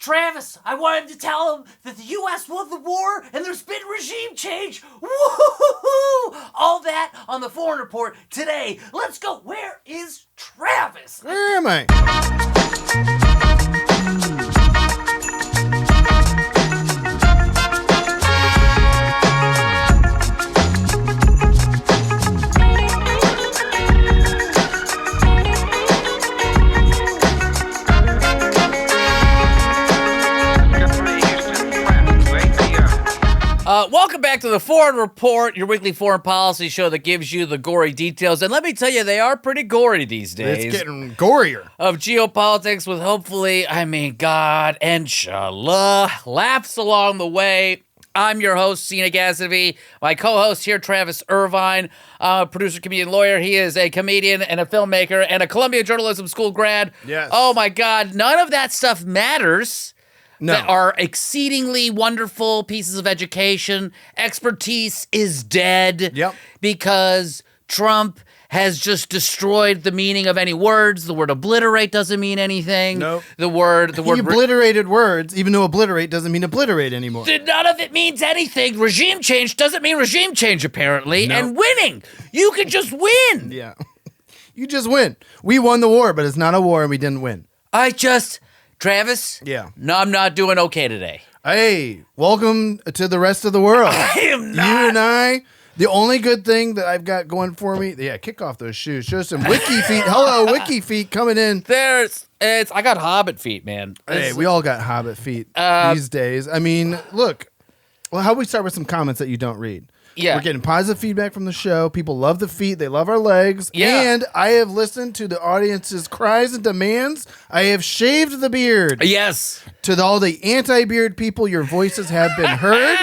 Travis. I wanted to tell him that the U.S. won the war and there's been regime change. Woo-hoo-hoo-hoo! All that on the Foreign Report today. Let's go. Where is Travis? Where am I? Welcome back to the Foreign Report, your weekly foreign policy show that gives you the gory details. And let me tell you, they are pretty gory these days. It's getting gorier. Of geopolitics with hopefully, God, inshallah, laughs along the way. I'm your host, Seena Ghaznavi. My co-host here, Travis Irvine, producer, comedian, lawyer. He is a comedian and a filmmaker and a Columbia Journalism School grad. Yes. Oh, my God. None of that stuff matters. No. That are exceedingly wonderful pieces of education. Expertise is dead. Yep. Because Trump has just destroyed the meaning of any words. The word obliterate doesn't mean anything. Nope. The word He obliterated words, even though obliterate doesn't mean obliterate anymore. None of it means anything. Regime change doesn't mean regime change, apparently. Nope. And winning. You can just win. Yeah. You just win. We won the war, but it's not a war and we didn't win. Travis? Yeah. No, I'm not doing okay today. Hey, welcome to the rest of the world. I am not. You and I, the only good thing that I've got going for me, kick off those shoes. Show some wiki feet. Hello, wiki feet coming in. I got hobbit feet, man. Hey, we all got hobbit feet these days. I mean, look, how about we start with some comments that you don't read? Yeah. We're getting positive feedback from the show. People love the feet. They love our legs. Yeah. And I have listened to the audience's cries and demands. I have shaved the beard. Yes. To all the anti-beard people, your voices have been heard.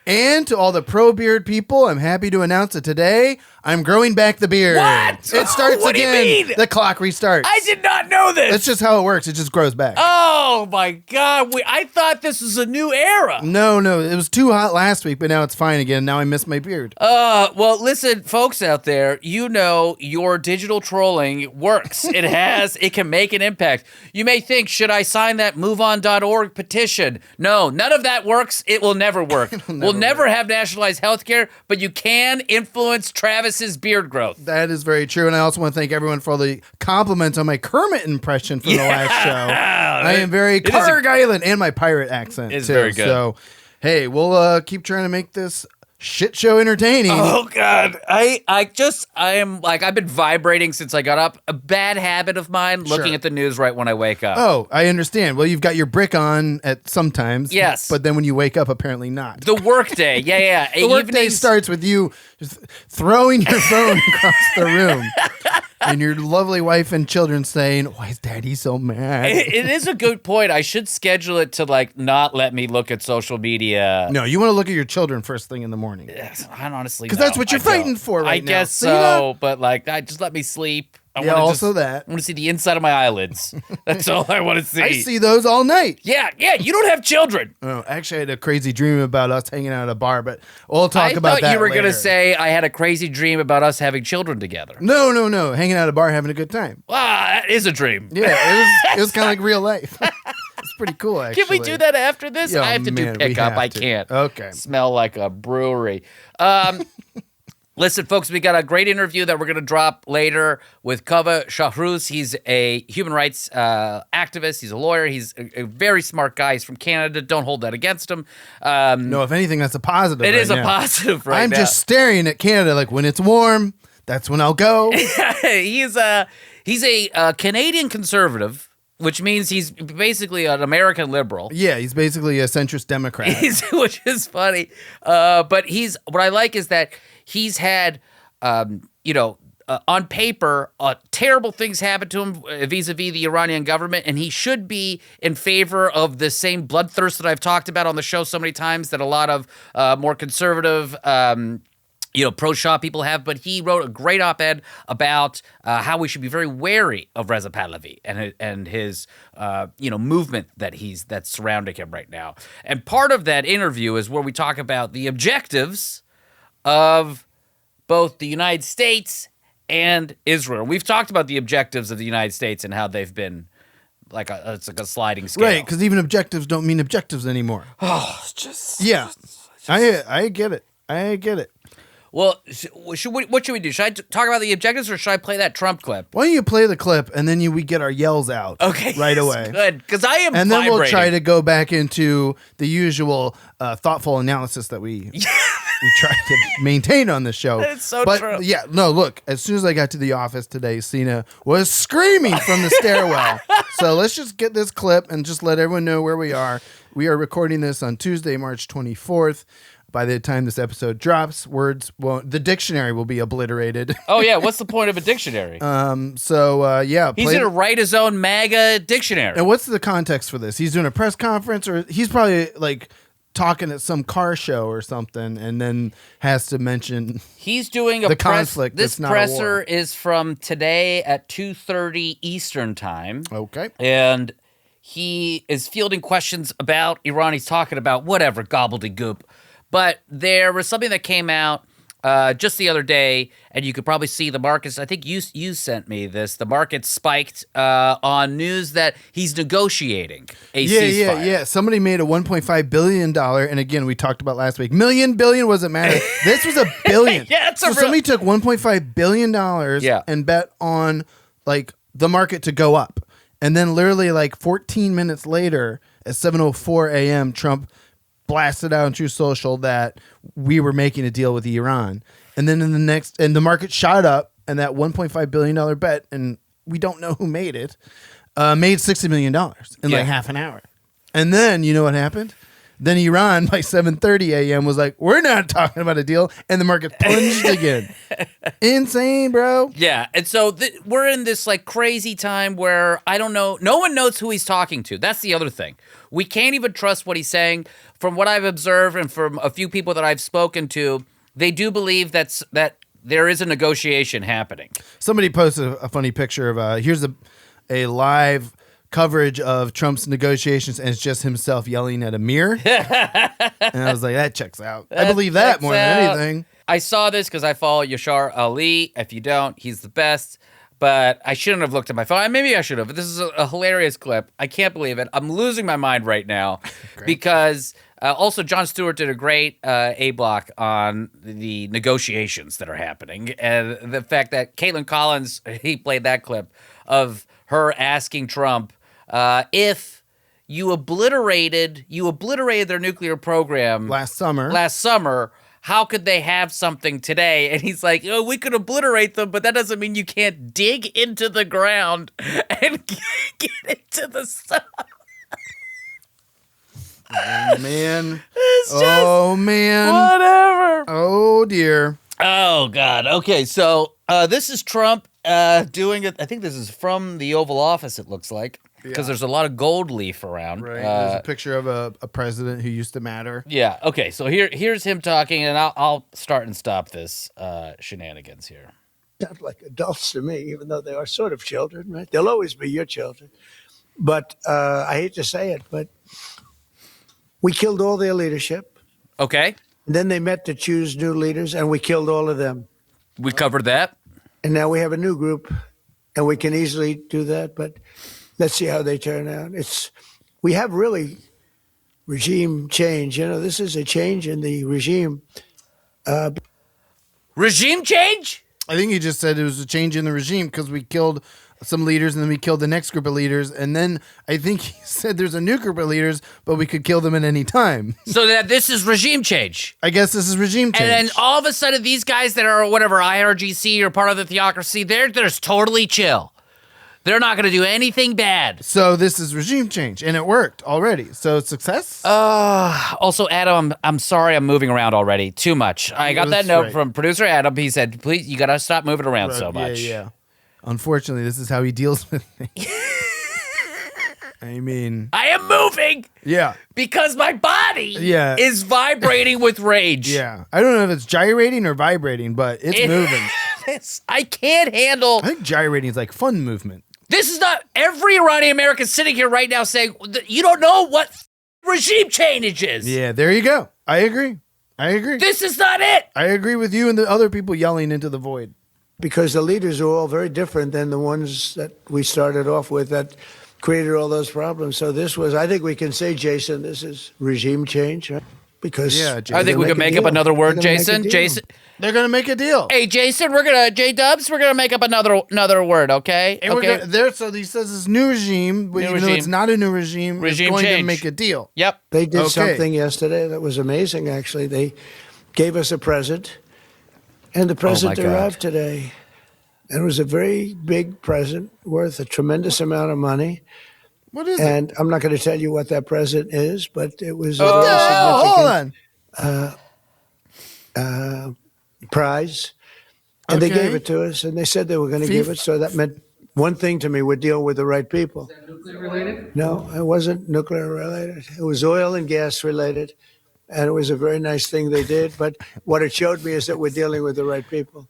And to all the pro-beard people, I'm happy to announce that today I'm growing back the beard. What? It starts What again. do you mean? The clock restarts. I did not know this. That's just how it works. It just grows back. Oh, my God. I thought this was a new era. No. It was too hot last week, but now it's fine again. Now I miss my beard. Well, listen, folks out there, you know your digital trolling works. It can make an impact. You may think, should I sign that MoveOn.org petition? No, none of that works. It will never work. We'll never have nationalized health care, but you can influence Travis's beard growth. That is very true. And I also want to thank everyone for all the compliments on my Kermit impression from the last show. I am very Carg Island and my pirate accent. It's too. very good. So, hey, we'll keep trying to make this shit show entertaining. Oh, God. I've been vibrating since I got up. A bad habit of mine, looking at the news right when I wake up. Oh, I understand. Well, you've got your brick on at sometimes. Yes. But then when you wake up, apparently not. The workday. Yeah. The workday starts with you just throwing your phone across the room. And your lovely wife and children saying, "Why is Daddy so mad?" It is a good point. I should schedule it to not let me look at social media. No, you want to look at your children first thing in the morning. Yes, I honestly because that's what you're fighting for right now. I guess so, but just let me sleep. I want to see the inside of my eyelids. That's all I want to see. I see those all night. Yeah. You don't have children. Oh, actually, I had a crazy dream about us hanging out at a bar, but we'll talk about that. I thought you were going to say I had a crazy dream about us having children together. No. Hanging out at a bar, having a good time. Wow, that is a dream. Yeah, it was kind of like real life. It's pretty cool, actually. Can we do that after this? Yo, I have to do pickup. I can't. Okay. Smell like a brewery. Listen, folks, we got a great interview that we're going to drop later with Kava Shahrooz. He's a human rights activist. He's a lawyer. He's a very smart guy. He's from Canada. Don't hold that against him. No, if anything, that's a positive. It is a positive right now. I'm just staring at Canada like when it's warm, that's when I'll go. He's a Canadian conservative, which means he's basically an American liberal. Yeah, he's basically a centrist Democrat. Which is funny. But what I like is that he's had, on paper, terrible things happen to him vis-a-vis the Iranian government, and he should be in favor of the same bloodthirst that I've talked about on the show so many times that a lot of more conservative pro-Shah people have, but he wrote a great op-ed about how we should be very wary of Reza Pahlavi and his movement that's surrounding him right now. And part of that interview is where we talk about the objectives of both the United States and Israel. We've talked about the objectives of the United States and how they've been it's like a sliding scale. Right, because even objectives don't mean objectives anymore. Oh, it's just I get it. I get it. Well, what should we do? Should I talk about the objectives, or should I play that Trump clip? Why don't you play the clip and then we get our yells out? Okay, right away. Good, because I am. And then vibrating. we'll try to go back into the usual thoughtful analysis that we try to maintain on the show. It's so but, true. Yeah, no. Look, as soon as I got to the office today, Seena was screaming from the stairwell. So let's just get this clip and just let everyone know where we are. We are recording this on Tuesday, March 24th. By the time this episode drops, the dictionary will be obliterated. Oh yeah, what's the point of a dictionary? He's gonna write his own MAGA dictionary. And what's the context for this? He's doing a press conference, or he's probably like talking at some car show or something, and then has to mention he's doing the conflict. This that's not presser is from today at 2:30 Eastern time. Okay, and he is fielding questions about Iran. He's talking about whatever gobbledygook. But there was something that came out just the other day, and you could probably see the markets. I think you sent me this. The market spiked on news that he's negotiating a ceasefire. Yeah. Somebody made a $1.5 billion, and again, we talked about last week. Million, billion, wasn't matter. This was a billion. Yeah, so somebody took $1.5 billion and bet on like the market to go up. And then literally like 14 minutes later at 7:04 a.m., Trump blasted out on True Social that we were making a deal with Iran. And then and the market shot up, and that $1.5 billion bet, and we don't know who made it, made $60 million in like half an hour. And then, you know what happened? Then Iran, by 7:30 a.m., was like, we're not talking about a deal. And the market plunged again. Insane, bro. Yeah. And so we're in this like crazy time where I don't know. No one knows who he's talking to. That's the other thing. We can't even trust what he's saying. From what I've observed and from a few people that I've spoken to, they do believe that there is a negotiation happening. Somebody posted a funny picture of here's a live coverage of Trump's negotiations, and it's just himself yelling at a mirror. And I was like, that checks out. I believe that more than anything. I saw this because I follow Yashar Ali. If you don't, he's the best. But I shouldn't have looked at my phone. Maybe I should have. But this is a hilarious clip. I can't believe it. I'm losing my mind right now because also Jon Stewart did a great A-block on the negotiations that are happening. And the fact that Caitlin Collins, he played that clip of her asking Trump if you obliterated their nuclear program last summer, how could they have something today? And he's like, we could obliterate them, but that doesn't mean you can't dig into the ground and get into the stuff. Oh, man. Man. Whatever. Oh, dear. Oh, God. Okay, so this is Trump doing it. I think this is from the Oval Office, it looks like. Because there's a lot of gold leaf around. Right. There's a picture of a president who used to matter. Yeah. Okay. So here's him talking, and I'll start and stop this shenanigans here. Sound like adults to me, even though they are sort of children, right? They'll always be your children. But I hate to say it, but we killed all their leadership. Okay. And then they met to choose new leaders, and we killed all of them. We covered that. And now we have a new group, and we can easily do that, but let's see how they turn out. We have really regime change. You know, this is a change in the regime. Regime change? I think he just said it was a change in the regime because we killed some leaders and then we killed the next group of leaders. And then I think he said there's a new group of leaders, but we could kill them at any time. So that this is regime change. I guess this is regime change. And then all of a sudden these guys that are whatever, IRGC or part of the theocracy, they're just totally chill. They're not going to do anything bad. So this is regime change, and it worked already. So success? Also, Adam, I'm sorry I'm moving around already too much. I got that note from producer Adam. He said, please, you got to stop moving around so much. Yeah. Unfortunately, this is how he deals with things. I mean, I am moving. Yeah. Because my body is vibrating with rage. Yeah. I don't know if it's gyrating or vibrating, but it's moving. I can't handle. I think gyrating is like fun movement. This is not every Iranian American sitting here right now saying, you don't know what regime change is. Yeah, there you go. I agree. This is not it. I agree with you and the other people yelling into the void. Because the leaders are all very different than the ones that we started off with. That created all those problems. So this was, I think we can say, Jason, this is regime change, right? Because I think we can make up another word, Jason. Jason, they're gonna make a deal. Hey, Jason, J-Dubs, we're gonna make up another word, okay? And okay. So he says this new regime, but even though it's not a new regime, is going to make a deal. Yep. They did something yesterday that was amazing. Actually, they gave us a present, and the present arrived today. And it was a very big present worth a tremendous amount of money. What is and I'm not going to tell you what that present is, but it was a very significant prize. And they gave it to us, and they said they were going to give it. So that meant one thing to me: we're dealing with the right people. Is that nuclear related? No, it wasn't nuclear related. It was oil and gas related. And it was a very nice thing they did. But what it showed me is that we're dealing with the right people.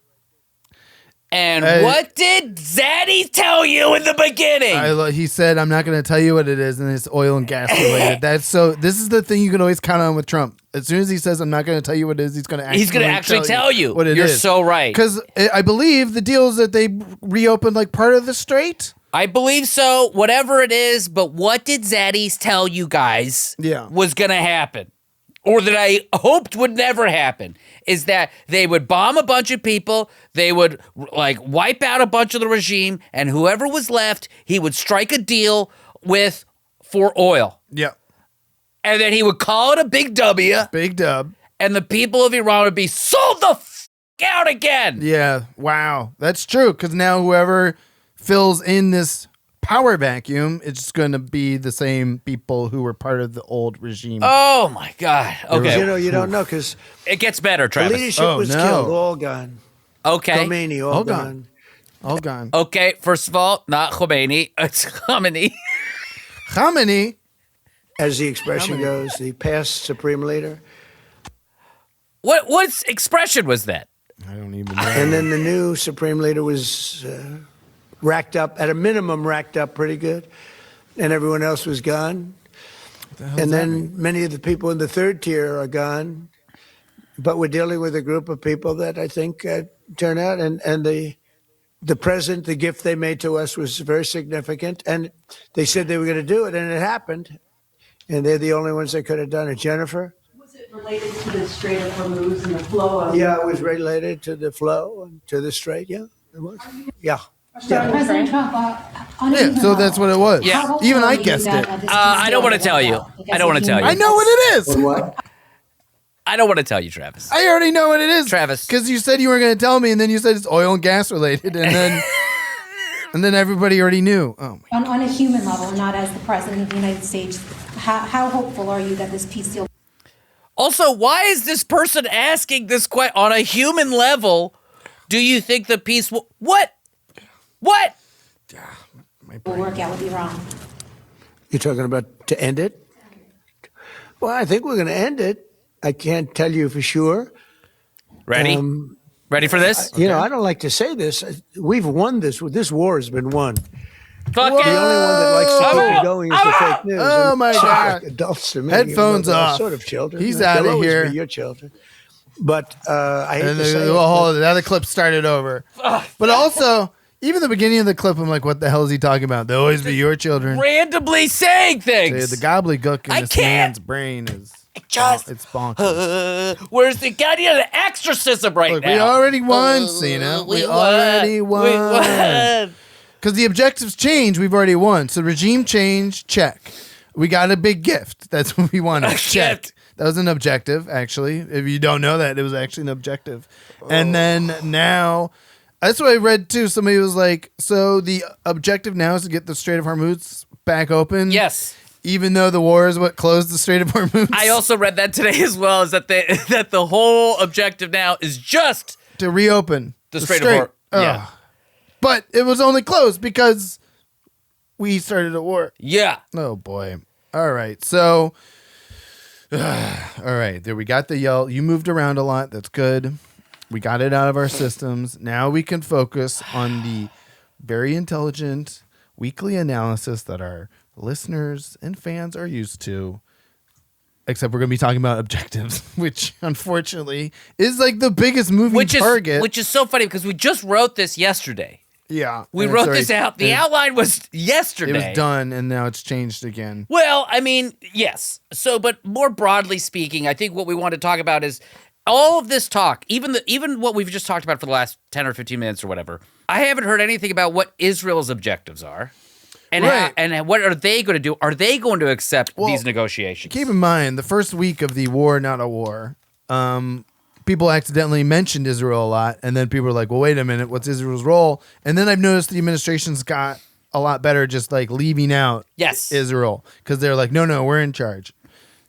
And what did Zaddy tell you in the beginning? He said, I'm not going to tell you what it is, and it's oil and gas related. This is the thing you can always count on with Trump. As soon as he says, I'm not going to tell you what it is, he's going to actually tell you what it is. You're so right. Because I believe the deal is that they reopened like part of the strait. I believe so, whatever it is, but what did Zaddy's tell you guys was going to happen? Or that I hoped would never happen, is that they would bomb a bunch of people, they would like wipe out a bunch of the regime, and whoever was left, he would strike a deal with for oil. Yeah. And then he would call it a big W. Big dub. And the people of Iran would be sold the f*** out again. Yeah. Wow. That's true, because now whoever fills in this power vacuum, it's going to be the same people who were part of the old regime. Oh my God. Okay. You don't know because it gets better, Travis. The leadership was killed, all gone. Okay. Khomeini, all gone. All gone. Okay, first of all, not Khomeini, it's Khamenei. Khamenei, as the expression goes, the past supreme leader. What expression was that? I don't even know. And then the new supreme leader was racked up, at a minimum, racked up pretty good, and everyone else was gone. And then many of the people in the third tier are gone, but we're dealing with a group of people that I think turn out, and the present, the gift they made to us was very significant, and they said they were going to do it, and it happened, and they're the only ones that could have done it. Jennifer? Was it related to the Strait of Hormuz and the flow of... Yeah, it was related to the flow and to the strait, yeah, it was. Yeah. President Trump, so that's what it was. Yeah. Even I guessed it. I don't want to tell you. I don't want to tell you. I know what it is. What? I don't want to tell you, Travis. I already know what it is, Travis. Because you said you were going to tell me, and then you said it's oil and gas related, and then and then everybody already knew. Oh my on a human level, not as the president of the United States, how hopeful are you that this peace deal? Also, why is this person asking this question on a human level? Do you think the peace will... What? Will work out with Iran? You're talking about to end it? Well, I think we're going to end it. I can't tell you for sure. Ready? Ready for this? You know, I don't like to say this. We've won this. This war has been won. Fuck The it. only one that likes to keep it going is the fake news. Oh, my God. Adults to me. Headphones off. Sort of children. He's They'll out of always here. be your children. But I hate And to say the it, whole other clip started over. But also, even the beginning of the clip, I'm like, what the hell is he talking about? They'll always be your children. Randomly saying things. The gobbledygook in I this can't. man's brain is it's bonkers. Where's the goddamn exorcism right Look, now? we already won, Seena. We already won. We won. Because the objectives change, we've already won. So regime change, check. We got a big gift. That's what we wanted. Check. That was an objective, actually. If you don't know that, it was actually an objective. And then now, that's what I read too. Somebody was like, so the objective now is to get the Strait of Hormuz back open? Yes. Even though the war is what closed the Strait of Hormuz? I also read that today as well, is that that the whole objective now is just to reopen the Strait of Hormuz. Yeah. But it was only closed because we started a war. Yeah. Oh, boy. All right. So, all right. There we got the yell. You moved around a lot. That's good. We got it out of our systems. Now we can focus on the very intelligent weekly analysis that our listeners and fans are used to. Except we're going to be talking about objectives, which unfortunately is like the biggest moving target. Which is so funny because we just wrote this yesterday. Yeah. We and wrote it's this out. The outline was yesterday. It was done, and now it's changed again. Well, I mean, yes. So, but more broadly speaking, I think what we want to talk about is all of this talk, even what we've just talked about for the last 10 or 15 minutes or whatever. I haven't heard anything about what Israel's objectives are. And Right. and what are they going to do? Are they going to accept these negotiations? Keep in mind, the first week of the war, not a war, people accidentally mentioned Israel a lot, and then people were like, well, wait a minute, what's Israel's role? And then I've noticed the administration's got a lot better just like leaving out Israel, because they're like, no, we're in charge.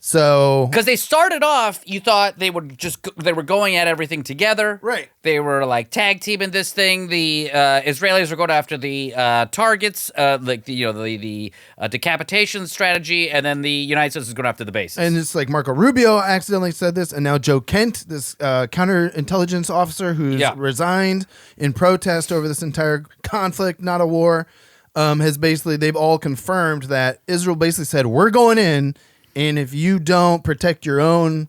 So because they started off, you thought they were going at everything together. Right. They were like tag teaming this thing. The Israelis were going after the targets, like the decapitation strategy, and then the United States is going after the bases. And it's like Marco Rubio accidentally said this, and now Joe Kent, this counterintelligence officer who's resigned in protest over this entire conflict, not a war, they've all confirmed that Israel basically said, we're going in. And if you don't protect your own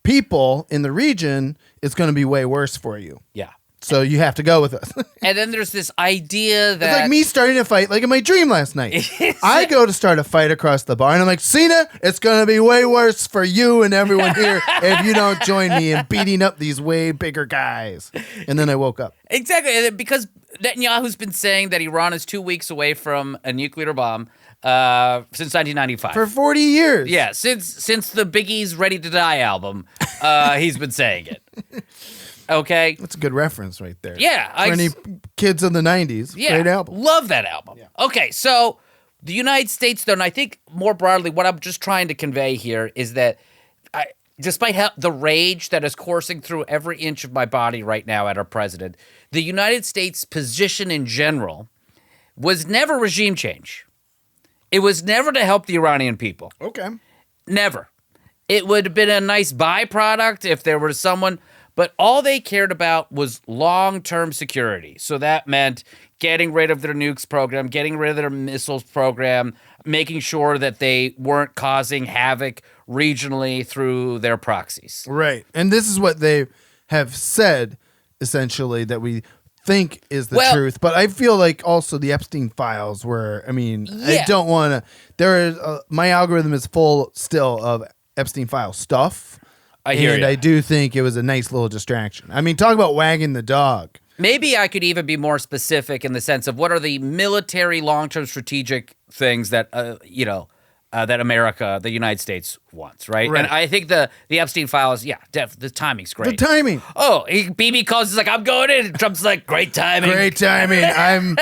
people in the region, it's going to be way worse for you. Yeah. So you have to go with us. And then there's this idea that... It's like me starting a fight like in my dream last night. I go to start a fight across the bar, and I'm like, Seena, it's going to be way worse for you and everyone here if you don't join me in beating up these way bigger guys. And then I woke up. Exactly. Because Netanyahu's been saying that Iran is 2 weeks away from a nuclear bomb since 1995. For 40 years. Yeah, since the Biggie's Ready to Die album, he's been saying it. Okay? That's a good reference right there. Yeah. For any kids in the 90s. Yeah. Great album. Love that album. Yeah. Okay, so the United States, though, and I think more broadly, what I'm just trying to convey here is that despite the rage that is coursing through every inch of my body right now at our president, the United States' position in general was never regime change. It was never to help the Iranian people. Okay. Never. It would have been a nice byproduct if there was someone, but all they cared about was long-term security. So that meant getting rid of their nukes program, getting rid of their missiles program, making sure that they weren't causing havoc regionally through their proxies. Right. And this is what they have said, essentially, that we think is the truth. But I feel like also the Epstein files were, I don't want to, my algorithm is full still of Epstein file stuff. I hear you. I do think it was a nice little distraction. Talk about wagging the dog. Maybe I could even be more specific in the sense of what are the military long-term strategic things that, that America, the United States wants, right? And I think the Epstein files, the timing's great. The timing. Oh, BB calls, he's like, I'm going in. And Trump's like, great timing. Great timing. I'm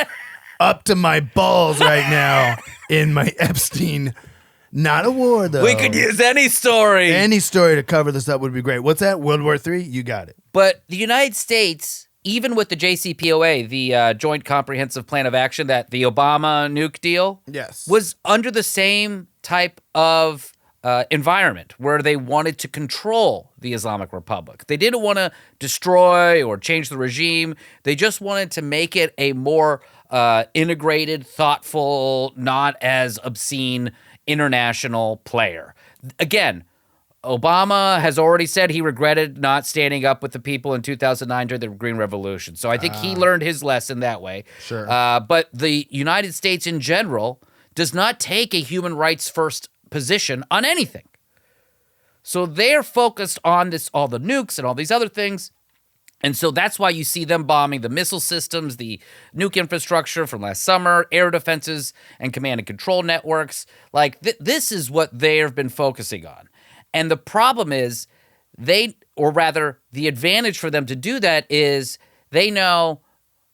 up to my balls right now in my Epstein. Not a war, though. We could use any story. Any story to cover this up would be great. What's that? World War III? You got it. But the United States, even with the JCPOA, the Joint Comprehensive Plan of Action, that the Obama nuke deal, was under the same type of environment where they wanted to control the Islamic Republic. They didn't want to destroy or change the regime. They just wanted to make it a more integrated, thoughtful, not as obscene international player. Again, Obama has already said he regretted not standing up with the people in 2009 during the Green Revolution. So I think he learned his lesson that way. Sure. But the United States in general does not take a human rights first position on anything. So they're focused on all the nukes and all these other things. And so that's why you see them bombing the missile systems, the nuke infrastructure from last summer, air defenses, and command and control networks. Like, this is what they've been focusing on. And the problem is the advantage for them to do that is they know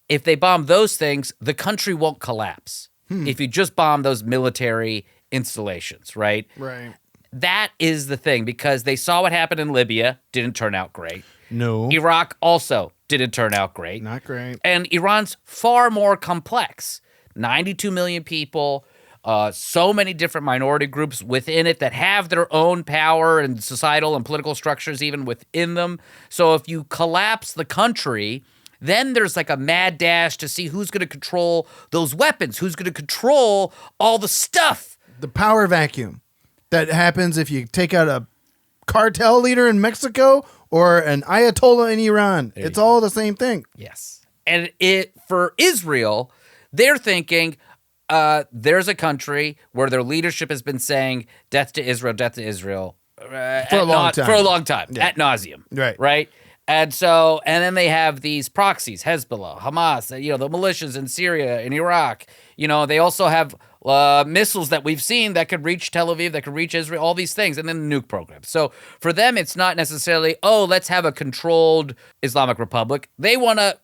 if they bomb those things, the country won't collapse. If you just bomb those military installations, right? Right. That is the thing, because they saw what happened in Libya, didn't turn out great. No. Iraq also didn't turn out great. Not great. And Iran's far more complex. 92 million people, so many different minority groups within it that have their own power and societal and political structures even within them. So if you collapse the country, then there's like a mad dash to see who's going to control those weapons, who's going to control all the stuff. The power vacuum that happens if you take out a cartel leader in Mexico or an Ayatollah in Iran. It's all the same thing. Yes. And for Israel, they're thinking there's a country where their leadership has been saying death to Israel, For a long time. ad nauseum. Right. And then they have these proxies, Hezbollah, Hamas, the militias in Syria, in Iraq. They also have missiles that we've seen that could reach Tel Aviv, that could reach Israel, all these things, and then the nuke program. So for them, it's not necessarily, let's have a controlled Islamic Republic. They want to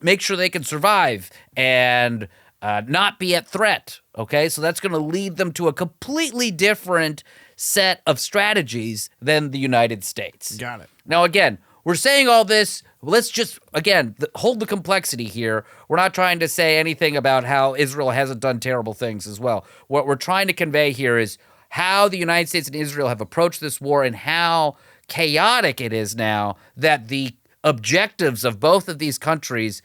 make sure they can survive and not be at threat, okay? So that's going to lead them to a completely different set of strategies than the United States. Got it. Now, again, we're saying all this. Let's just, again, hold the complexity here. We're not trying to say anything about how Israel hasn't done terrible things as well. What we're trying to convey here is how the United States and Israel have approached this war and how chaotic it is now that the objectives of both of these countries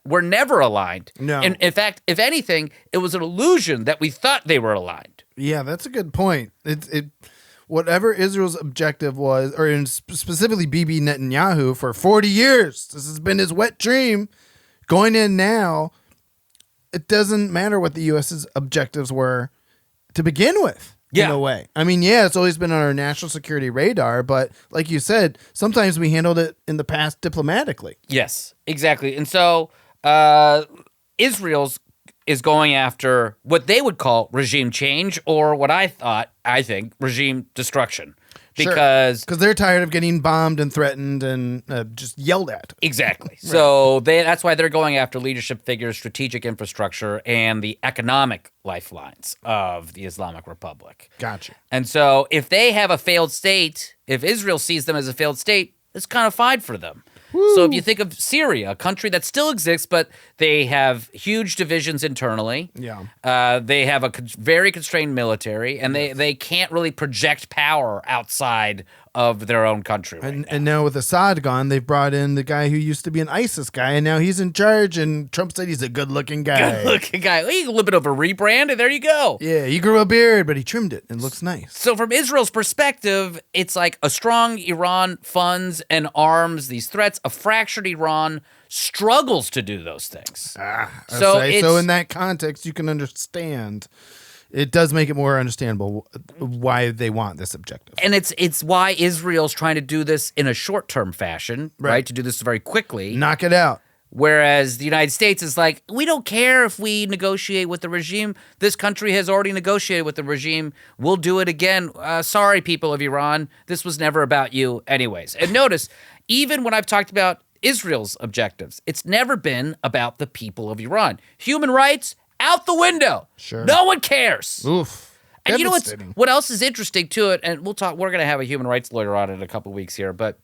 were never aligned. No. And in fact, if anything, it was an illusion that we thought they were aligned. Yeah, that's a good point. Whatever Israel's objective was, or specifically Bibi Netanyahu for 40 years, this has been his wet dream. Going in now, it doesn't matter what the U.S.'s objectives were to begin with, in a way. I mean, it's always been on our national security radar, but like you said, sometimes we handled it in the past diplomatically. Yes, exactly. And so Israel's is going after what they would call regime change, or what I think, regime destruction. Because they're tired of getting bombed and threatened and just yelled at. Exactly. Right. So that's why they're going after leadership figures, strategic infrastructure, and the economic lifelines of the Islamic Republic. Gotcha. And so if they have a failed state, if Israel sees them as a failed state, it's kind of fine for them. Woo. So if you think of Syria, a country that still exists, but they have huge divisions internally. Yeah. They have a very constrained military, and they can't really project power outside of their own country. And now with Assad gone, they've brought in the guy who used to be an ISIS guy, and now he's in charge, and Trump said he's a good-looking guy. Good-looking guy. Well, a little bit of a rebrand, and there you go. Yeah, he grew a beard, but he trimmed it, and looks nice. So from Israel's perspective, it's like a strong Iran funds and arms these threats. A fractured Iran struggles to do those things. So in that context, you can understand. It does make it more understandable why they want this objective. And it's why Israel's trying to do this in a short-term fashion, right? To do this very quickly. Knock it out. Whereas the United States is like, we don't care if we negotiate with the regime. This country has already negotiated with the regime. We'll do it again. Sorry, people of Iran. This was never about you anyways. And notice, even when I've talked about Israel's objectives, it's never been about the people of Iran. Human rights, out the window. Sure. No one cares. Oof. And you know what else is interesting to it? And we're going to have a human rights lawyer on in a couple of weeks here. But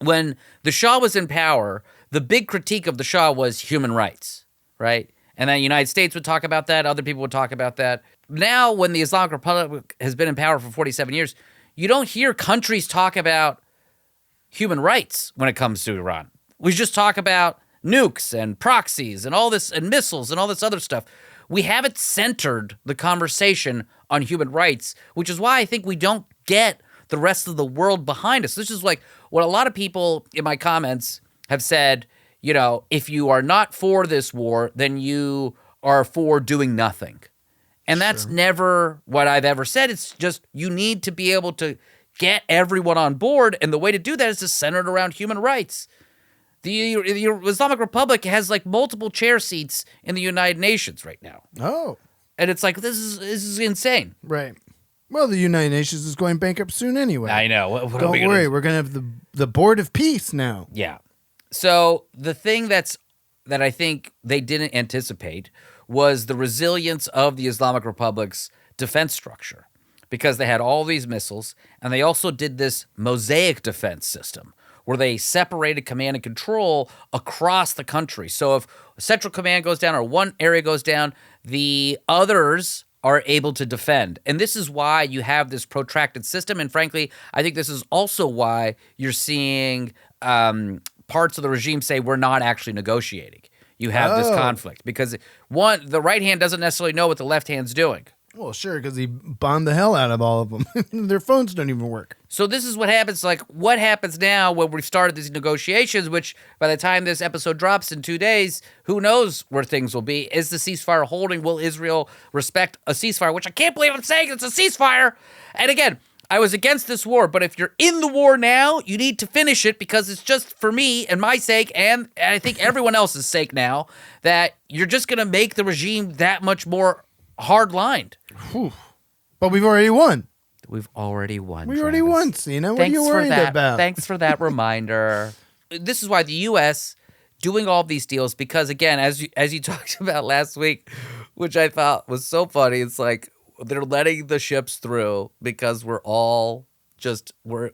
when the Shah was in power, the big critique of the Shah was human rights, right? And then the United States would talk about that. Other people would talk about that. Now, when the Islamic Republic has been in power for 47 years, you don't hear countries talk about human rights when it comes to Iran. We just talk about nukes and proxies and all this, and missiles and all this other stuff. We haven't centered the conversation on human rights, which is why I think we don't get the rest of the world behind us. This is like what a lot of people in my comments have said, if you are not for this war, then you are for doing nothing. And that's never what I've ever said. It's just you need to be able to get everyone on board, and the way to do that is to center it around human rights. The Islamic Republic has like multiple chair seats in the United Nations right now. Oh. And it's like, this is insane. Right. Well, the United Nations is going bankrupt soon anyway. I know. What Don't worry. We're going to have the Board of Peace now. Yeah. So the thing that I think they didn't anticipate was the resilience of the Islamic Republic's defense structure, because they had all these missiles, and they also did this mosaic defense system where they separated command and control across the country. So if central command goes down or one area goes down, the others are able to defend. And this is why you have this protracted system. And frankly, I think this is also why you're seeing parts of the regime say we're not actually negotiating. You have this conflict because the right hand doesn't necessarily know what the left hand's doing. Well, sure, because he bombed the hell out of all of them. Their phones don't even work. So this is what happens. Like, what happens now when we've started these negotiations, which by the time this episode drops in 2 days, who knows where things will be? Is the ceasefire holding? Will Israel respect a ceasefire? Which I can't believe I'm saying it's a ceasefire. And again, I was against this war, but if you're in the war now, you need to finish it because it's just for me and my sake, and I think everyone else's sake now, that you're just going to make the regime that much more hard-lined. Whew. But we've already won. We've already won. We already won, Seena. What are you worried about? Thanks for that reminder. This is why the U.S. doing all these deals, because again, as you talked about last week, which I thought was so funny, it's like they're letting the ships through because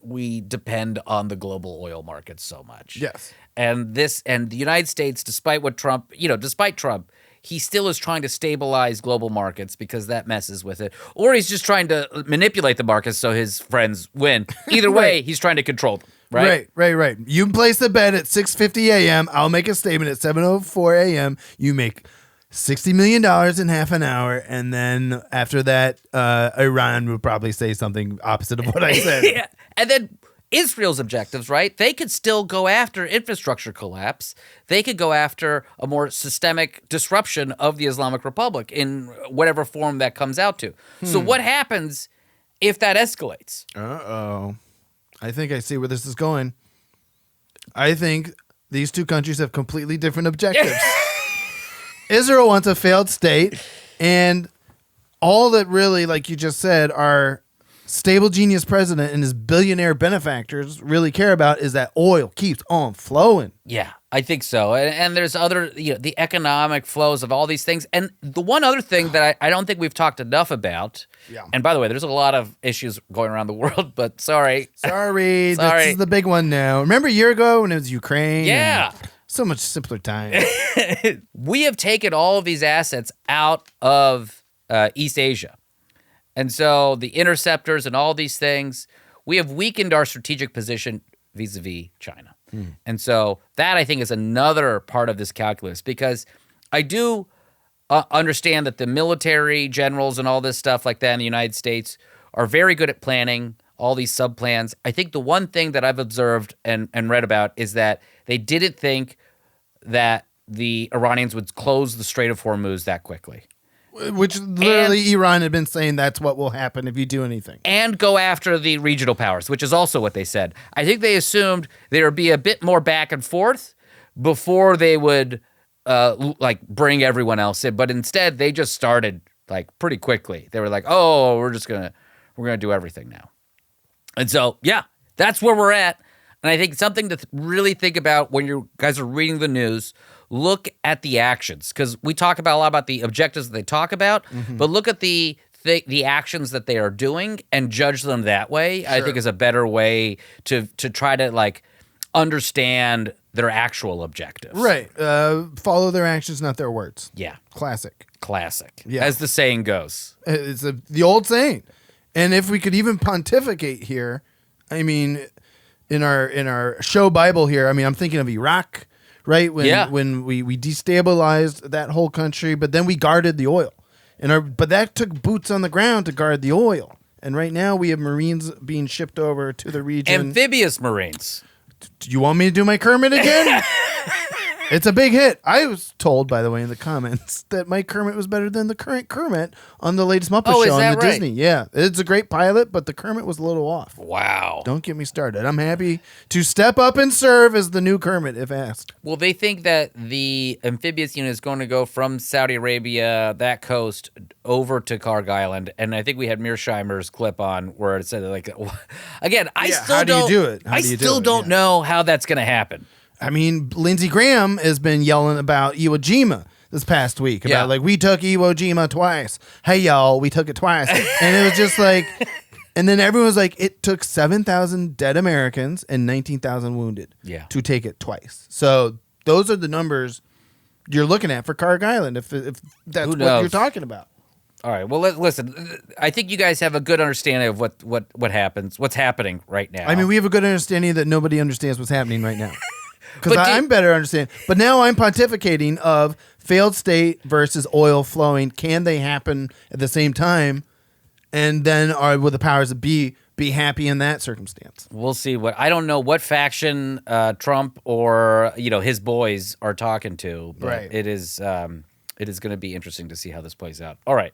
we depend on the global oil market so much. Yes. And the United States, despite Trump, he still is trying to stabilize global markets because that messes with it. Or he's just trying to manipulate the markets so his friends win. Either way, he's trying to control them, right? Right. You place the bet at 6:50 a.m. I'll make a statement at 7:04 a.m. You make $60 million in half an hour. And then after that, Iran would probably say something opposite of what I said. Yeah. And then Israel's objectives, right? They could still go after infrastructure collapse. They could go after a more systemic disruption of the Islamic Republic in whatever form that comes out to. So what happens if that escalates? Uh-oh. I think I see where this is going. I think these two countries have completely different objectives. Israel wants a failed state, and all that really, like you just said, are stable genius president and his billionaire benefactors really care about is that oil keeps on flowing. Yeah, I think so. And there's other, the economic flows of all these things. And the one other thing that I don't think we've talked enough about, and by the way, there's a lot of issues going around the world, but sorry. This is the big one now. Remember a year ago when it was Ukraine? Yeah. So much simpler time. We have taken all of these assets out of East Asia. And so the interceptors and all these things, we have weakened our strategic position vis-a-vis China. And so that, I think, is another part of this calculus, because I do understand that the military generals and all this stuff like that in the United States are very good at planning all these sub-plans. I think the one thing that I've observed and read about is that they didn't think that the Iranians would close the Strait of Hormuz that quickly. Which literally Iran had been saying that's what will happen if you do anything. And go after the regional powers, which is also what they said. I think they assumed there would be a bit more back and forth before they would bring everyone else in. But instead, they just started pretty quickly. They were like, oh, we're gonna do everything now. And so, yeah, that's where we're at. And I think something to really think about when you guys are reading the news, look at the actions, because we talk about a lot about the objectives that they talk about, but look at the actions that they are doing and judge them that way. Sure. I think is a better way to try to understand their actual objectives. Right. Follow their actions, not their words. Yeah. Classic. Yeah. As the saying goes. It's the old saying. And if we could even pontificate here, I mean, in our show Bible here, I mean, I'm thinking of Iraq, right? When we destabilized that whole country, but then we guarded the oil. But that took boots on the ground to guard the oil. And right now we have Marines being shipped over to the region. Amphibious Marines. Do you want me to do my Kermit again? It's a big hit. I was told, by the way, in the comments that my Kermit was better than the current Kermit on the latest Muppet Show on the Disney. Yeah, it's a great pilot, but the Kermit was a little off. Wow. Don't get me started. I'm happy to step up and serve as the new Kermit if asked. Well, they think that the amphibious unit is going to go from Saudi Arabia, that coast, over to Karg Island. And I think we had Mearsheimer's clip on where it said, again, I still don't know how that's going to happen. I mean, Lindsey Graham has been yelling about Iwo Jima this past week. About we took Iwo Jima twice. Hey, y'all, we took it twice. And it was just and then everyone was like, it took 7,000 dead Americans and 19,000 wounded to take it twice. So those are the numbers you're looking at for Karg Island, if that's what you're talking about. All right. Well, listen, I think you guys have a good understanding of what happens, what's happening right now. I mean, we have a good understanding that nobody understands what's happening right now. Because I'm better understanding. But now I'm pontificating of failed state versus oil flowing. Can they happen at the same time? And then will the powers that be happy in that circumstance? We'll see. I don't know what faction Trump or his boys are talking to, but Right. it is going to be interesting to see how this plays out. All right.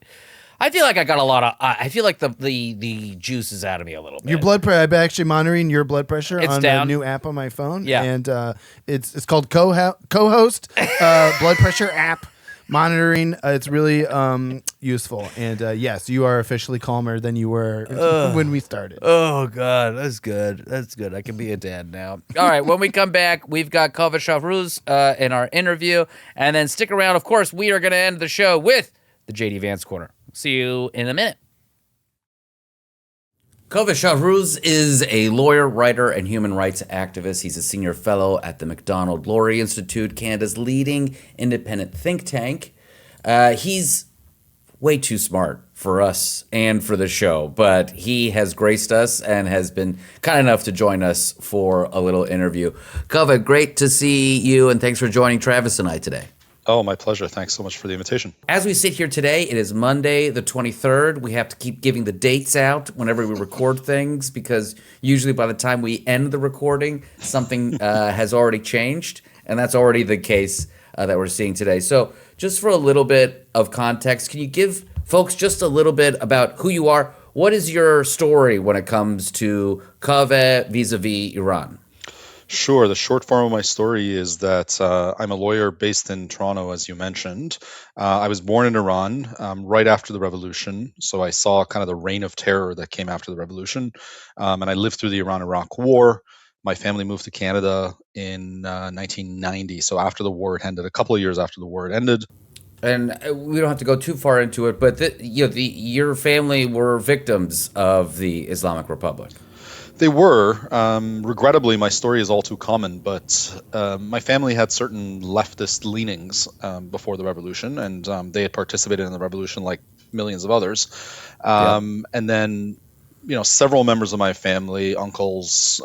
I feel like I got a lot of. I feel like the juice is out of me a little bit. Your blood pressure. I'm actually monitoring your blood pressure It's on down. a new app on my phone. Yeah. And it's called co-host blood pressure app monitoring. It's really useful. And yes, you are officially calmer than you were when we started. Oh God, that's good. That's good. I can be a dad now. All right. When we come back, we've got Kava Shahrooz in our interview, and then stick around. Of course, we are going to end the show with the JD Vance Corner. See you in a minute. Kaveh Shahrooz is a lawyer, writer, and human rights activist. He's a senior fellow at the MacDonald-Laurie Institute, Canada's leading independent think tank. He's way too smart for us and for the show, but he has graced us and has been kind enough to join us for a little interview. Kaveh, great to see you, and thanks for joining Travis and I today. Oh, my pleasure. Thanks so much for the invitation. As we sit here today, it is Monday, the 23rd. We have to keep giving the dates out whenever we record things because usually by the time we end the recording, something has already changed. And that's already the case that we're seeing today. So just for a little bit of context, can you give folks just a little bit about who you are? What is your story when it comes to Kaveh vis-a-vis Iran? Sure. The short form of my story is that I'm a lawyer based in Toronto, as you mentioned. I was born in Iran right after the revolution, so I saw kind of the reign of terror that came after the revolution, and I lived through the Iran-Iraq War. My family moved to Canada in 1990, so after the war it ended, a couple of years after the war it ended. And we don't have to go too far into it, but your family were victims of the Islamic Republic. They were. Regrettably, my story is all too common, but my family had certain leftist leanings before the revolution, and they had participated in the revolution like millions of others. And then, several members of my family, uncles,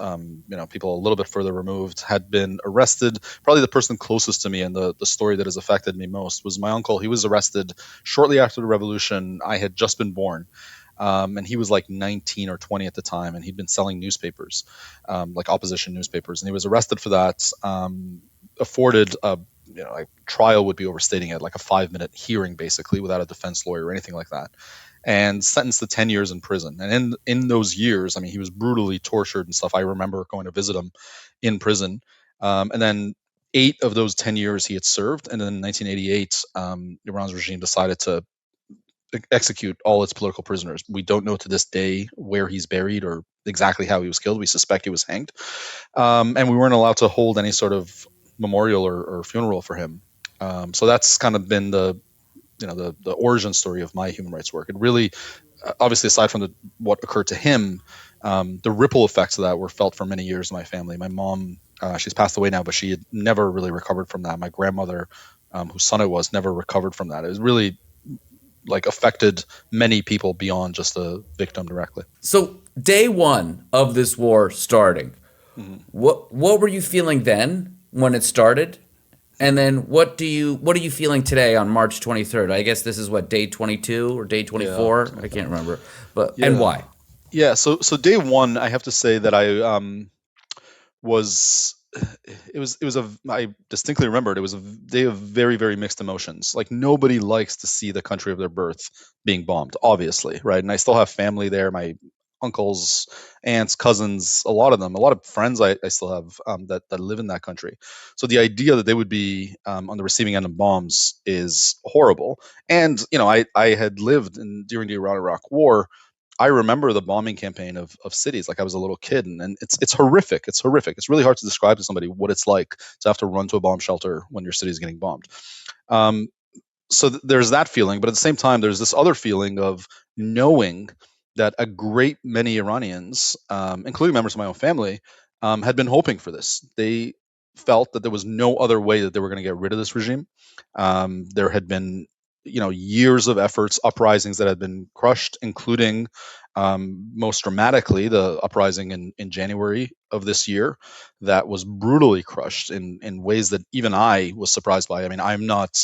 people a little bit further removed, had been arrested. Probably the person closest to me and the story that has affected me most was my uncle. He was arrested shortly after the revolution. I had just been born. And he was like 19 or 20 at the time, and he'd been selling newspapers, like opposition newspapers, and he was arrested for that. Afforded a trial would be overstating it, like a 5-minute hearing, basically, without a defense lawyer or anything like that, and sentenced to 10 years in prison. And in those years, I mean, he was brutally tortured and stuff. I remember going to visit him in prison, and then 8 of those 10 years he had served, and then in 1988, Iran's regime decided to execute all its political prisoners. We don't know to this day where he's buried or exactly how he was killed. We suspect he was hanged, and we weren't allowed to hold any sort of memorial or funeral for him. So that's kind of been the origin story of my human rights work. It really, obviously, aside from what occurred to him, the ripple effects of that were felt for many years in my family. My mom, she's passed away now, but she had never really recovered from that. My grandmother, whose son I was, never recovered from that. It was really affected many people beyond just the victim directly. So day one of this war starting, what were you feeling then when it started? And then what are you feeling today on March 23rd? I guess this is what, day 22 or day 24? Yeah, I can't remember. But and why? Yeah, so day one, I have to say that I I distinctly remember it was a day of very, very mixed emotions. Like, nobody likes to see the country of their birth being bombed, obviously, right? And I still have family there, my uncles, aunts, cousins, a lot of friends I still have that live in that country. So the idea that they would be on the receiving end of bombs is horrible. And, I had lived during the Iran-Iraq War. I remember the bombing campaign of cities like I was a little kid, and it's horrific. It's horrific. It's really hard to describe to somebody what it's like to have to run to a bomb shelter when your city is getting bombed. So there's that feeling, but at the same time, there's this other feeling of knowing that a great many Iranians, including members of my own family, had been hoping for this. They felt that there was no other way that they were going to get rid of this regime. There had been years of efforts, uprisings that had been crushed, including Most dramatically, the uprising in January of this year that was brutally crushed in ways that even I was surprised by. I mean, I'm not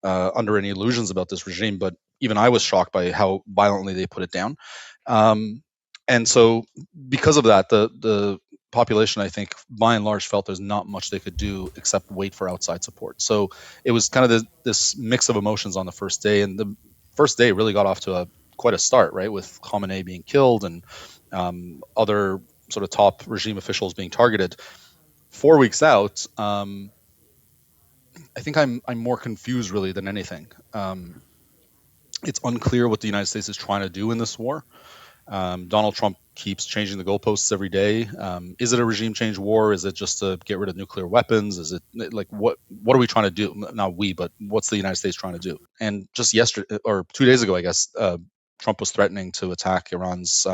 under any illusions about this regime, but even I was shocked by how violently they put it down. And so, because of that, the population, I think, by and large, felt there's not much they could do except wait for outside support. So it was kind of this mix of emotions on the first day, and the first day really got off to quite a start, right, with Khamenei being killed and other sort of top regime officials being targeted. 4 weeks out, I think I'm more confused really than anything. It's unclear what the United States is trying to do in this war. Donald Trump keeps changing the goalposts every day. Is it a regime change war? Is it just to get rid of nuclear weapons? Is it like what are we trying to do? Not we, but what's the United States trying to do? And just yesterday or 2 days ago, I guess, Trump was threatening to attack Iran's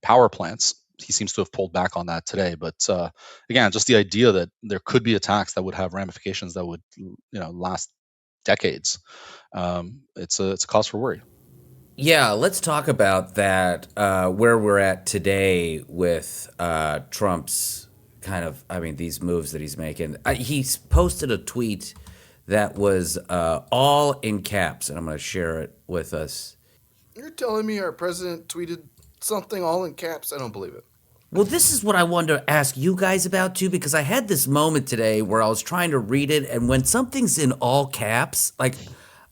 power plants. He seems to have pulled back on that today. But again, just the idea that there could be attacks that would have ramifications that would last decades. It's a cause for worry. Yeah, let's talk about that, where we're at today with Trump's these moves that he's making. He's posted a tweet that was all in caps, and I'm going to share it with us. You're telling me our president tweeted something all in caps? I don't believe it. Well, this is what I wanted to ask you guys about, too, because I had this moment today where I was trying to read it, and when something's in all caps, like,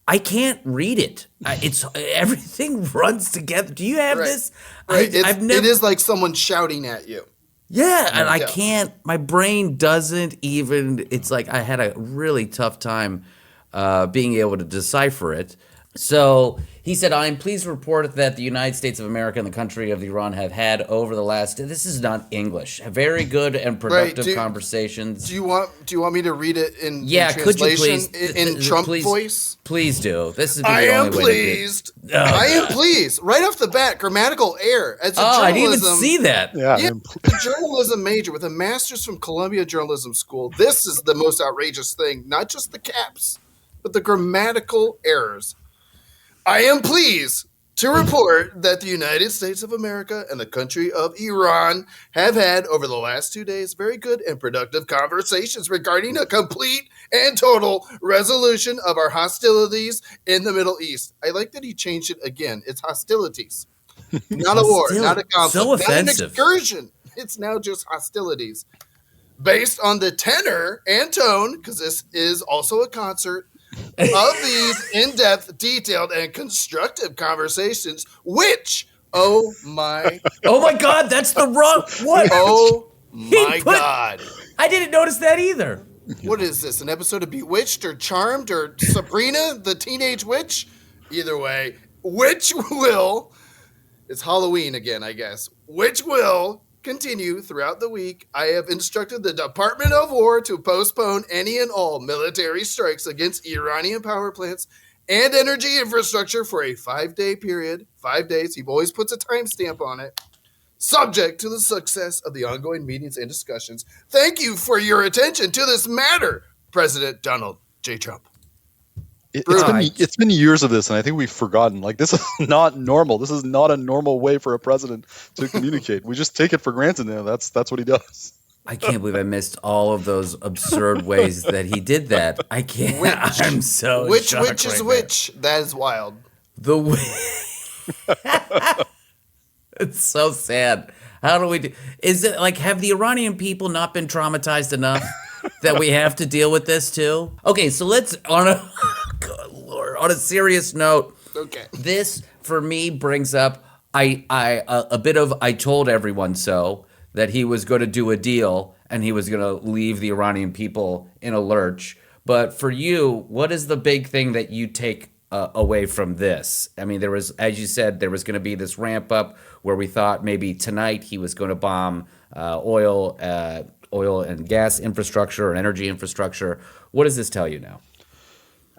I can't read it. It's everything runs together. Do you have this? Right. It is like someone shouting at you. Yeah, and I can't. My brain doesn't even. It's like I had a really tough time being able to decipher it. So he said, "I am pleased to report that the United States of America and the country of Iran have had over the last." This is not English. Very good and productive conversations. Do you want me to read it in translation? Could you please in Trump voice? Please do. This is. I am pleased. I am pleased. Right off the bat, grammatical error. I didn't even see that. Yeah, a journalism major with a master's from Columbia Journalism School. This is the most outrageous thing. Not just the caps, but the grammatical errors. I am pleased to report that the United States of America and the country of Iran have had, over the last 2 days, very good and productive conversations regarding a complete and total resolution of our hostilities in the Middle East. I like that he changed it again. It's hostilities. Not a war, not a conflict, so offensive. Not an excursion. It's now just hostilities. Based on the tenor and tone, because this is also a concert, of these in-depth, detailed, and constructive conversations, which, oh my God, that's the wrong what? Oh my God. I didn't notice that either. What is this, an episode of Bewitched or Charmed or Sabrina, the Teenage Witch? Either way, which will, it's Halloween again, I guess, which will continue throughout the week. I have instructed the Department of War to postpone any and all military strikes against Iranian power plants and energy infrastructure for a 5-day period. 5 days. He always puts a timestamp on it. Subject to the success of the ongoing meetings and discussions. Thank you for your attention to this matter, President Donald J. Trump. It's been years of this, and I think we've forgotten. Like, this is not normal. This is not a normal way for a president to communicate. We just take it for granted now. That's what he does. I can't believe I missed all of those absurd ways that he did that. I can't. I'm so which shocked is right which? now. That is wild. The way. It's so sad. How do we do? Is it like, have the Iranian people not been traumatized enough that we have to deal with this too? Okay, so let's good Lord, on a serious note. Okay. This for me brings up a bit of I told everyone so, that he was going to do a deal and he was going to leave the Iranian people in a lurch. But for you, what is the big thing that you take away from this? I mean, there was, as you said, there was going to be this ramp up where we thought maybe tonight he was going to bomb oil and gas infrastructure or energy infrastructure. What does this tell you now?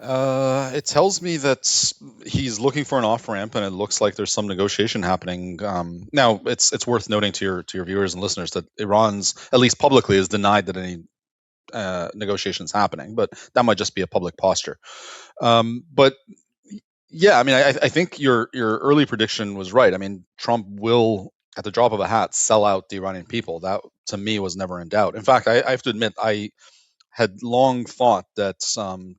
It tells me that he's looking for an off ramp, and it looks like there's some negotiation happening. Now, it's worth noting to your viewers and listeners that Iran's, at least publicly, has denied that any negotiations happening, but that might just be a public posture. But Yeah, I mean, I think your early prediction was right. I mean, Trump will, at the drop of a hat, sell out the Iranian people. That, to me, was never in doubt. In fact, I have to admit, I had long thought that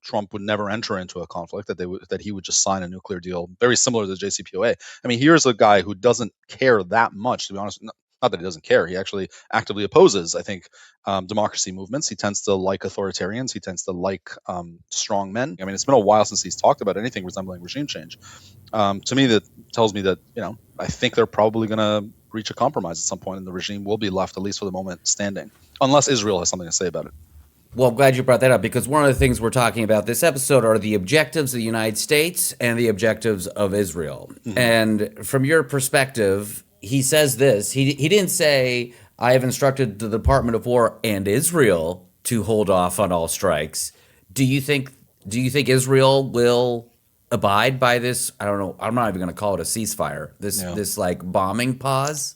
Trump would never enter into a conflict, that he would just sign a nuclear deal, very similar to the JCPOA. I mean, here's a guy who doesn't care that much, to be honest. Not that he doesn't care; he actually actively opposes, I think, democracy movements. He tends to like authoritarians. He tends to like strong men. I mean, it's been a while since he's talked about anything resembling regime change. To me, that tells me that I think they're probably going to reach a compromise at some point, and the regime will be left, at least for the moment, standing, unless Israel has something to say about it. Well, I'm glad you brought that up, because one of the things we're talking about this episode are the objectives of the United States and the objectives of Israel. Mm-hmm. And from your perspective, he says this. He didn't say, I have instructed the Department of War and Israel to hold off on all strikes. Do you think Israel will abide by this? I don't know. I'm not even going to call it a ceasefire. This like bombing pause.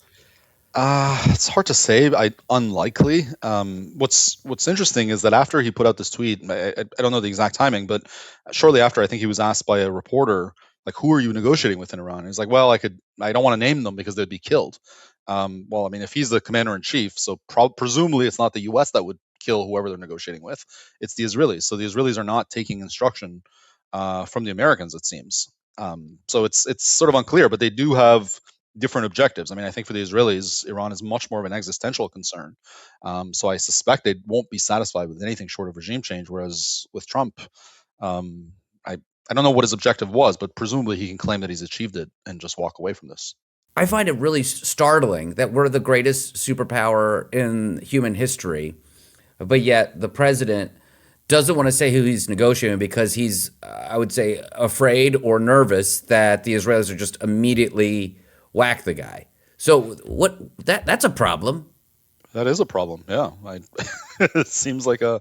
It's hard to say. Unlikely. What's interesting is that after he put out this tweet, I don't know the exact timing, but shortly after, I think he was asked by a reporter, like, who are you negotiating with in Iran? And he's like, well, I don't want to name them because they'd be killed. Well, I mean, if he's the commander in chief, so presumably it's not the U.S. that would kill whoever they're negotiating with. It's the Israelis. So the Israelis are not taking instruction from the Americans, it seems. So it's sort of unclear, but they do have different objectives. I mean, I think for the Israelis, Iran is much more of an existential concern. So I suspect they won't be satisfied with anything short of regime change. Whereas with Trump, I don't know what his objective was, but presumably he can claim that he's achieved it and just walk away from this. I find it really startling that we're the greatest superpower in human history, but yet the president doesn't want to say who he's negotiating because he's, I would say, afraid or nervous that the Israelis are just immediately whack the guy. So that's a problem. That is a problem. Yeah. It seems like a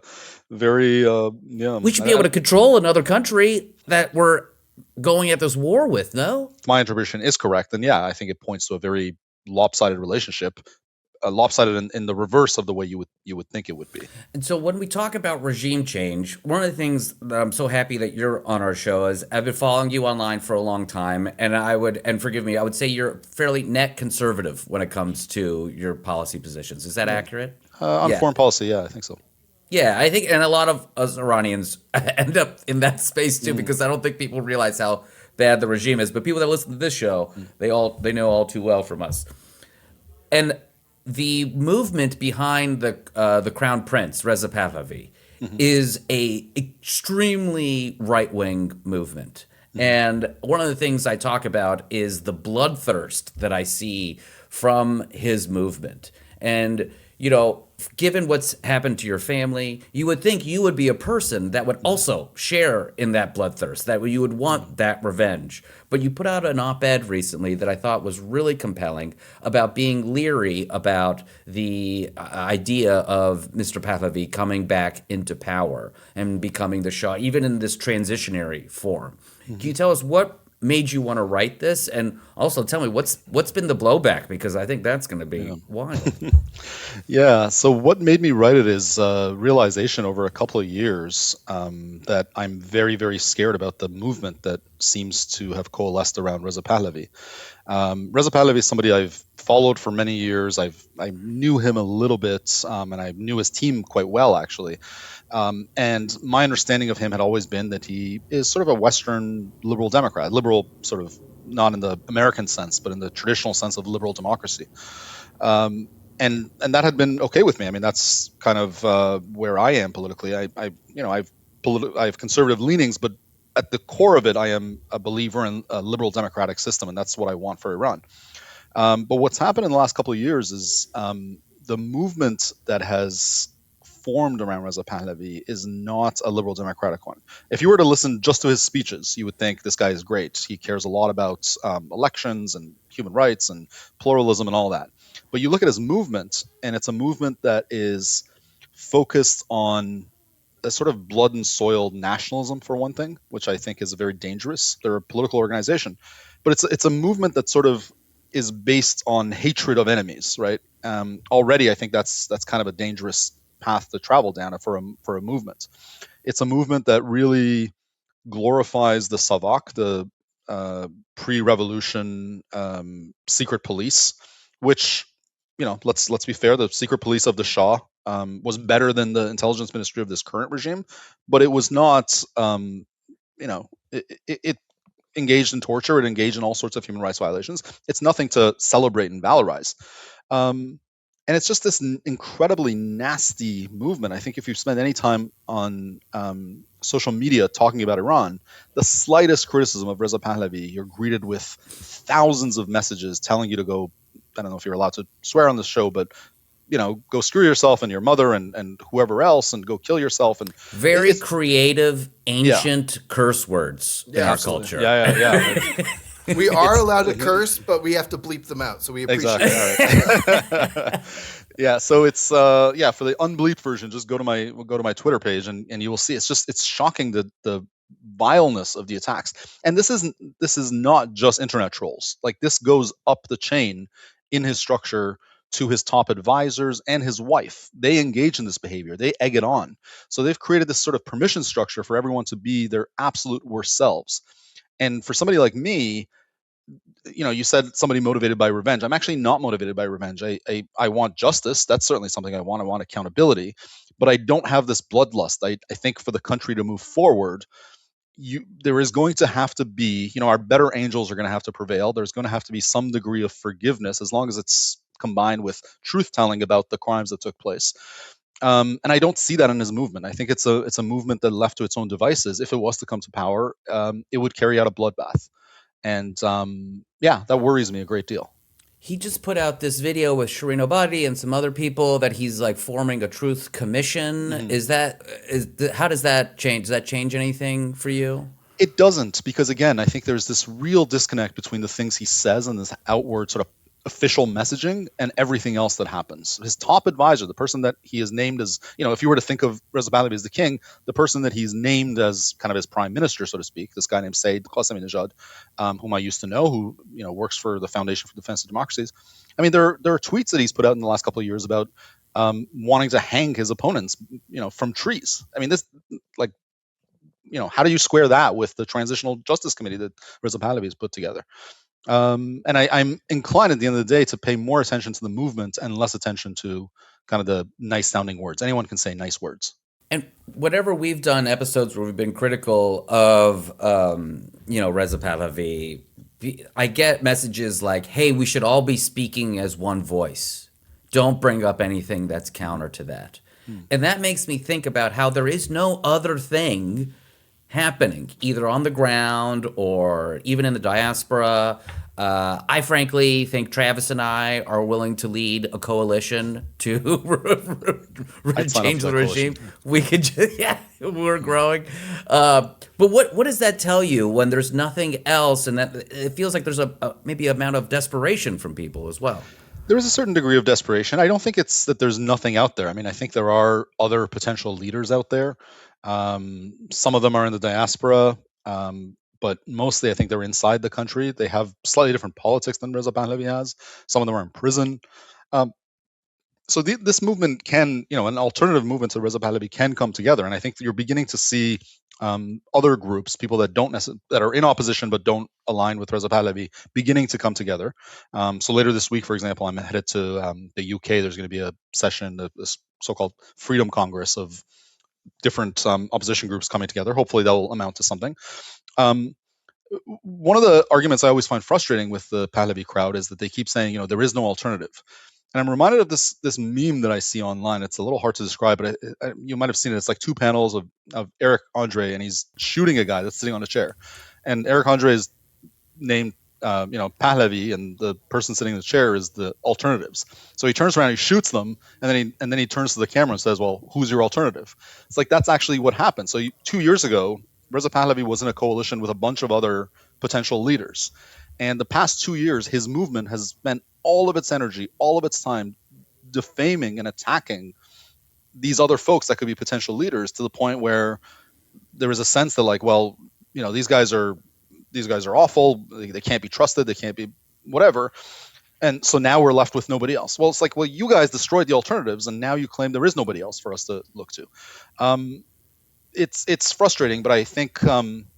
very, we should be able to control another country that we're going at this war with, no? My interpretation is correct. And yeah, I think it points to a very lopsided relationship, lopsided in the reverse of the way you would think it would be. And so when we talk about regime change, one of the things that I'm so happy that you're on our show is I've been following you online for a long time, and forgive me, I would say you're fairly net conservative when it comes to your policy positions. Is that accurate? On foreign policy, yeah, I think so. Yeah, I think, and a lot of us Iranians end up in that space too, because I don't think people realize how bad the regime is. But people that listen to this show, they know all too well from us. And the movement behind the Crown Prince, Reza Pahlavi, is a extremely right-wing movement. And one of the things I talk about is the bloodthirst that I see from his movement. And, given what's happened to your family, you would think you would be a person that would also share in that bloodthirst, that you would want that revenge. But you put out an op-ed recently that I thought was really compelling about being leery about the idea of Mr. Pahlavi coming back into power and becoming the Shah, even in this transitionary form. Can you tell us what made you want to write this, and also tell me what's been the blowback, because I think that's going to be wild. Yeah. So what made me write it is realization over a couple of years that I'm very, very scared about the movement that seems to have coalesced around Reza Pahlavi. Reza Pahlavi is somebody I've followed for many years. I knew him a little bit, and I knew his team quite well, actually. And my understanding of him had always been that he is sort of a Western liberal Democrat, liberal sort of not in the American sense, but in the traditional sense of liberal democracy. And that had been okay with me. I mean, that's kind of where I am politically. I have conservative leanings, but at the core of it, I am a believer in a liberal democratic system, and that's what I want for Iran. But what's happened in the last couple of years is the movement that has formed around Reza Pahlavi is not a liberal democratic one. If you were to listen just to his speeches, you would think this guy is great. He cares a lot about elections and human rights and pluralism and all that. But you look at his movement, and it's a movement that is focused on a sort of blood and soil nationalism, for one thing, which I think is very dangerous. They're a political organization, but it's a movement that sort of is based on hatred of enemies, right? Already, I think that's kind of a dangerous path to travel down for a movement. It's a movement that really glorifies the savak, the pre-revolution secret police, which, let's be fair, the secret police of the Shah was better than the intelligence ministry of this current regime, but it was not. It engaged in torture. It engaged in all sorts of human rights violations. It's nothing to celebrate and valorize. And it's just this incredibly nasty movement. I think if you spend any time on social media talking about Iran, the slightest criticism of Reza Pahlavi, you're greeted with thousands of messages telling you to go. I don't know if you're allowed to swear on this show, but go screw yourself and your mother and whoever else, and go kill yourself. And very creative, ancient curse words in our culture. Yeah. We are allowed to curse, but we have to bleep them out. So we appreciate it. Yeah. So it's for the unbleeped version, just go to my Twitter page and you will see it's shocking the vileness of the attacks. And this is not just internet trolls. Like, this goes up the chain in his structure to his top advisors and his wife. They engage in this behavior. They egg it on. So they've created this sort of permission structure for everyone to be their absolute worst selves. And for somebody like me, you said somebody motivated by revenge. I'm actually not motivated by revenge. I want justice. That's certainly something I want. I want accountability, but I don't have this bloodlust. I think for the country to move forward, there is going to have to be, our better angels are going to have to prevail. There's going to have to be some degree of forgiveness, as long as it's combined with truth telling about the crimes that took place. And I don't see that in his movement. I think it's a movement that, left to its own devices, if it was to come to power, it would carry out a bloodbath. And that worries me a great deal. He just put out this video with Shireen Obadi and some other people that he's like forming a truth commission. Mm-hmm. How does that change? Does that change anything for you? It doesn't, because again, I think there's this real disconnect between the things he says and this outward sort of official messaging and everything else that happens. His top advisor, the person that he is named as, if you were to think of Reza Pahlavi as the king, the person that he's named as kind of his prime minister, so to speak, this guy named Saeed Qassemi-Najad, whom I used to know, who works for the Foundation for Defense of Democracies. I mean, there are tweets that he's put out in the last couple of years about wanting to hang his opponents, from trees. I mean, this, like, how do you square that with the Transitional Justice Committee that Reza Pahlavi has put together? And I'm inclined at the end of the day to pay more attention to the movement and less attention to kind of the nice sounding words. Anyone can say nice words. And whatever we've done episodes where we've been critical of, Reza Pahlavi, I get messages like, hey, we should all be speaking as one voice. Don't bring up anything that's counter to that. And that makes me think about how there is no other thing happening, either on the ground or even in the diaspora. I frankly think Travis and I are willing to lead a coalition to change the regime. We could just, we're growing. But what does that tell you when there's nothing else, and that it feels like there's maybe amount of desperation from people as well? There is a certain degree of desperation. I don't think it's that there's nothing out there. I mean, I think there are other potential leaders out there. Some of them are in the diaspora, but mostly I think they're inside the country. They have slightly different politics than Reza Pahlavi has. Some of them are in prison. So this movement can, an alternative movement to Reza Pahlavi can come together. And I think you're beginning to see other groups, people that that are in opposition but don't align with Reza Pahlavi, beginning to come together. So later this week, for example, I'm headed to the UK. There's going to be a session, this so-called Freedom Congress of different opposition groups coming together. Hopefully that will amount to something. One of the arguments I always find frustrating with the Pahlavi crowd is that they keep saying, there is no alternative. And I'm reminded of this meme that I see online. It's a little hard to describe, but you might have seen it. It's like two panels of Eric Andre, and he's shooting a guy that's sitting on a chair. And Eric Andre is named Pahlavi, and the person sitting in the chair is the alternatives. So he turns around, he shoots them, and then he turns to the camera and says, well, who's your alternative? It's like, that's actually what happened. So 2 years ago, Reza Pahlavi was in a coalition with a bunch of other potential leaders. And the past 2 years, his movement has spent all of its energy, all of its time defaming and attacking these other folks that could be potential leaders, to the point where there is a sense that, like, well, these guys are awful. They can't be trusted. They can't be whatever. And so now we're left with nobody else. Well, it's like, well, you guys destroyed the alternatives, and now you claim there is nobody else for us to look to. It's frustrating, but I think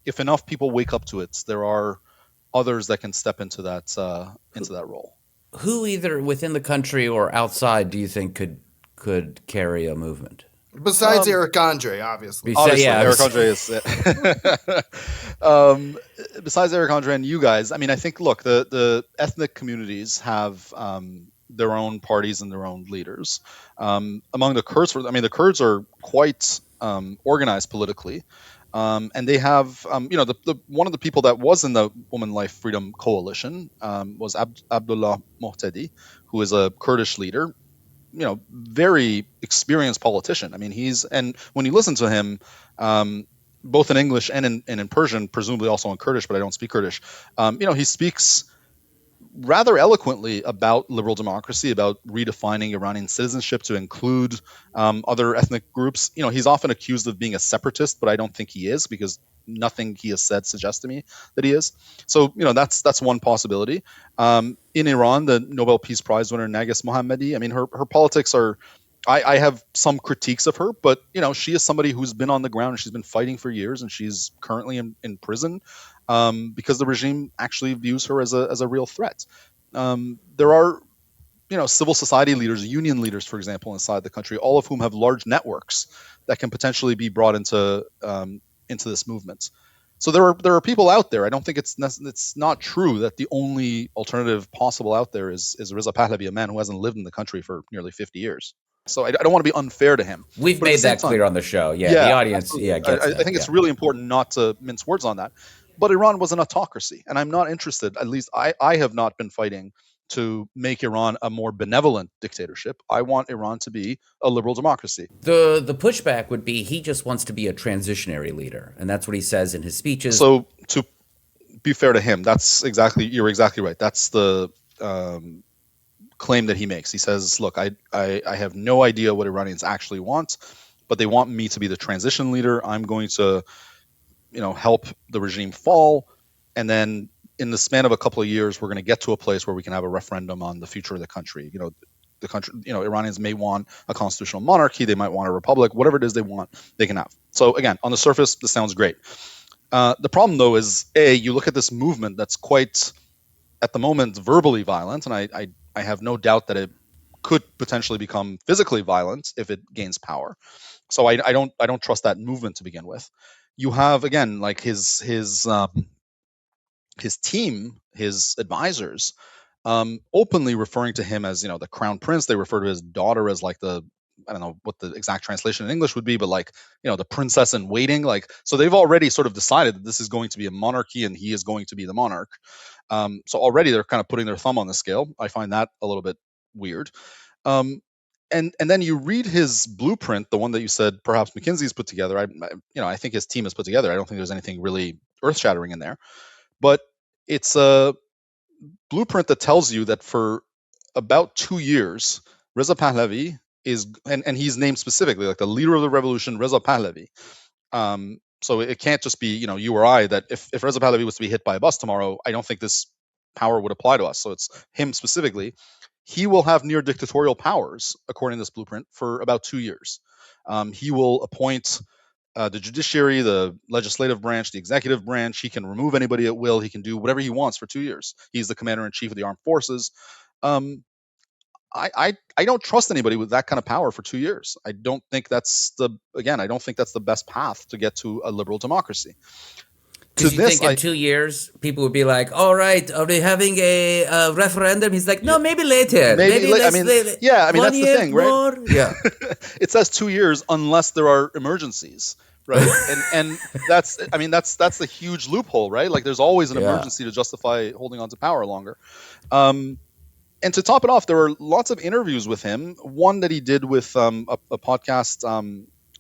if enough people wake up to it, there are others that can step into that role. Who either within the country or outside do you think could carry a movement? Besides Eric Andre, obviously. Obviously, Yeah, Eric Andre is. Besides Eric Andre and you guys, I mean, I think look, the ethnic communities have their own parties and their own leaders. Among the Kurds, I mean, the Kurds are quite organized politically. And they have, the one of the people that was in the Women Life Freedom Coalition was Abdullah Mohtadi, who is a Kurdish leader, very experienced politician. I mean, and when you listen to him, both in English and in Persian, presumably also in Kurdish, but I don't speak Kurdish, he speaks rather eloquently about liberal democracy, about redefining Iranian citizenship to include other ethnic groups. He's often accused of being a separatist, but I don't think he is, because nothing he has said suggests to me that he is. So, that's one possibility. In Iran, the Nobel Peace Prize winner Nagus Mohammadi, I mean, her politics are. I have some critiques of her, but she is somebody who's been on the ground and she's been fighting for years, and she's currently in prison because the regime actually views her as a real threat. There are civil society leaders, union leaders, for example, inside the country, all of whom have large networks that can potentially be brought into this movement. So there are people out there. I don't think it's not true that the only alternative possible out there is Reza Pahlavi, a man who hasn't lived in the country for nearly 50 years. So I don't want to be unfair to him. We've made that clear on the show. Yeah, the audience. Absolutely. Yeah, gets that. I think it's really important not to mince words on that. But Iran was an autocracy, and I'm not interested. At least I have not been fighting to make Iran a more benevolent dictatorship. I want Iran to be a liberal democracy. The pushback would be he just wants to be a transitionary leader, and that's what he says in his speeches. So to be fair to him, you're exactly right. That's the claim that he makes. He says, look, I have no idea what Iranians actually want, but they want me to be the transition leader. I'm going to help the regime fall, and then in the span of a couple of years, we're going to get to a place where we can have a referendum on the future of the country. The country, Iranians may want a constitutional monarchy, they might want a republic, whatever it is they want, they can have. So again, on the surface, this sounds great. The problem, though, is you look at this movement that's quite, at the moment, verbally violent, and I have no doubt that it could potentially become physically violent if it gains power. So I don't trust that movement to begin with. You have, again, like his team, his advisors, openly referring to him as the crown prince. They refer to his daughter as like I don't know what the exact translation in English would be, but like the princess in waiting. Like, so they've already sort of decided that this is going to be a monarchy and he is going to be the monarch. So already they're kind of putting their thumb on the scale. I find that a little bit weird. And then you read his blueprint, the one that you said perhaps McKinsey's put together. I think his team has put together. I don't think there's anything really earth-shattering in there, but it's a blueprint that tells you that for about 2 years, Reza Pahlavi is, and he's named specifically, like the leader of the revolution, Reza Pahlavi. So it can't just be you or I, that if Reza Pahlavi was to be hit by a bus tomorrow, I don't think this power would apply to us. So it's him specifically. He will have near dictatorial powers, according to this blueprint, for about 2 years. He will appoint the judiciary, the legislative branch, the executive branch. He can remove anybody at will. He can do whatever he wants for 2 years. He's the commander-in-chief of the armed forces. I don't trust anybody with that kind of power for 2 years. I don't think that's the best path to get to a liberal democracy. Because you think in 2 years, people would be like, all right, are they having a referendum? He's like, no, maybe later. Maybe that's the thing, more. Right? Yeah. It says 2 years unless there are emergencies, right? and that's the huge loophole, right? Like there's always an emergency to justify holding on to power longer. And to top it off, there are lots of interviews with him. One that he did with a podcast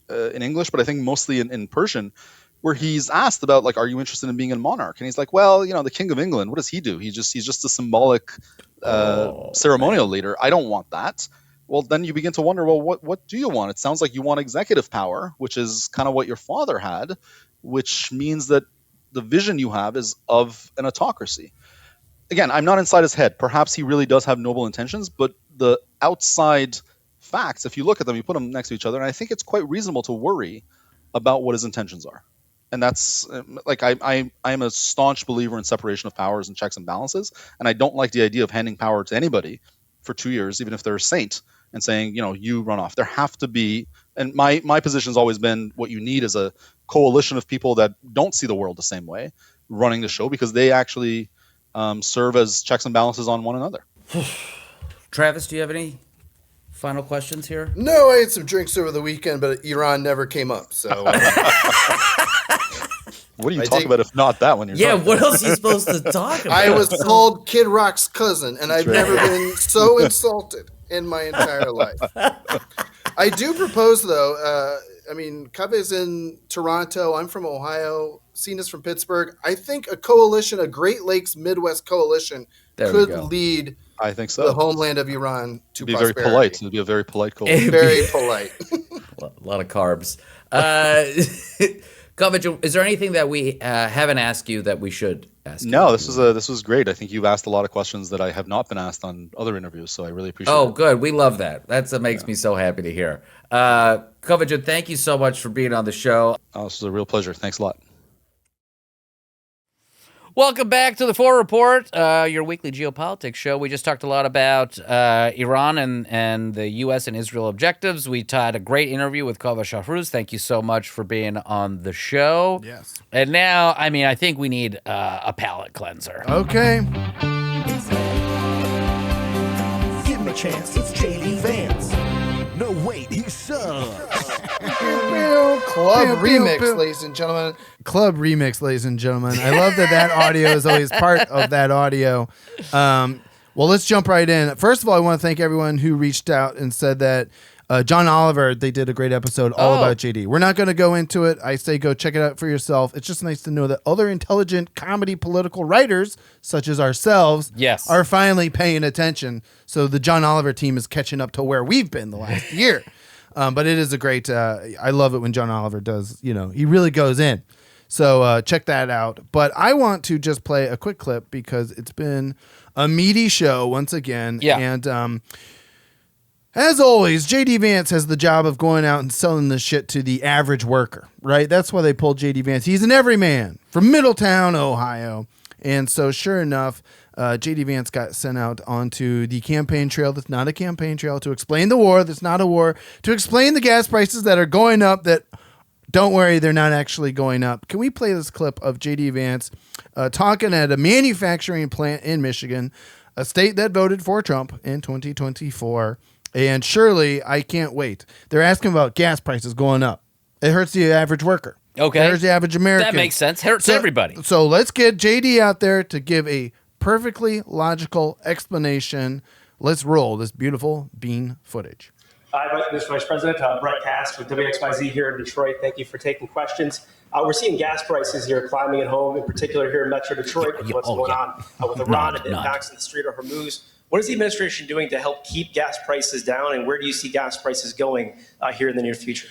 in English, but I think mostly in Persian, where he's asked about, like, are you interested in being a monarch? And he's like, well, the King of England, what does he do? He's just a symbolic ceremonial leader. I don't want that. Well, then you begin to wonder, well, what do you want? It sounds like you want executive power, which is kind of what your father had, which means that the vision you have is of an autocracy. Again, I'm not inside his head. Perhaps he really does have noble intentions, but the outside facts, if you look at them, you put them next to each other, and I think it's quite reasonable to worry about what his intentions are. And that's like I am a staunch believer in separation of powers and checks and balances, and I don't like the idea of handing power to anybody for 2 years, even if they're a saint, and saying, you run off. There have to be, and my position has always been, what you need is a coalition of people that don't see the world the same way running the show, because they actually serve as checks and balances on one another. Travis, do you have any final questions here? No, I had some drinks over the weekend, but Iran never came up. So, what do you talk about if not that when you're drunk? What else are you supposed to talk about? I was called Kid Rock's cousin, and I've never been so insulted in my entire life. I do propose, though. Kaveh's in Toronto. I'm from Ohio. Seena's from Pittsburgh. I think a coalition, a Great Lakes Midwest coalition, could lead. I think so. The homeland of Iran to be prosperity. Very polite. It'd be a very polite coalition. Very polite. A lot of carbs. Kaveh, is there anything that we haven't asked you that we should ask you? No, this was great. I think you've asked a lot of questions that I have not been asked on other interviews, so I really appreciate it. Oh, good. We love that. That makes me so happy to hear. Kaveh, thank you so much for being on the show. Oh, this was a real pleasure. Thanks a lot. Welcome back to the 4 Report, your weekly geopolitics show. We just talked a lot about Iran and the U.S. and Israel objectives. We had a great interview with Kava Shahrooz. Thank you so much for being on the show. Yes. And now, I think we need a palate cleanser. Okay. Give him a chance. It's JD Vance. No, wait, he sucks. Club remix, ladies and gentlemen. Club remix, ladies and gentlemen. I love that audio is always part of that audio. Well, let's jump right in. First of all, I want to thank everyone who reached out and said that John Oliver, they did a great episode all about JD. We're not going to go into it. I say go check it out for yourself. It's just nice to know that other intelligent comedy political writers, such as ourselves, are finally paying attention. So the John Oliver team is catching up to where we've been the last year. But it is a great, I love it when John Oliver does, he really goes in. So check that out. But I want to just play a quick clip because it's been a meaty show once again. Yeah. And as always, JD Vance has the job of going out and selling this shit to the average worker, right? That's why they pulled JD Vance. He's an everyman from Middletown, Ohio. And so sure enough, JD Vance got sent out onto the campaign trail that's not a campaign trail to explain the war that's not a war, to explain the gas prices that are going up that, don't worry, they're not actually going up. Can we play this clip of JD Vance talking at a manufacturing plant in Michigan, a state that voted for Trump in 2024? And surely, I can't wait. They're asking about gas prices going up. It hurts the average worker. Okay. It hurts the average American. That makes sense. Hurts everybody. So let's get JD out there to give a perfectly logical explanation. Let's roll this beautiful bean footage. Hi, this is Vice President Brett Cass with WXYZ here in Detroit. Thank you for taking questions. We're seeing gas prices here climbing at home, in particular here in Metro Detroit, with what's going on with Iran and the impacts in the Strait of Hormuz. What is the administration doing to help keep gas prices down, and where do you see gas prices going here in the near future?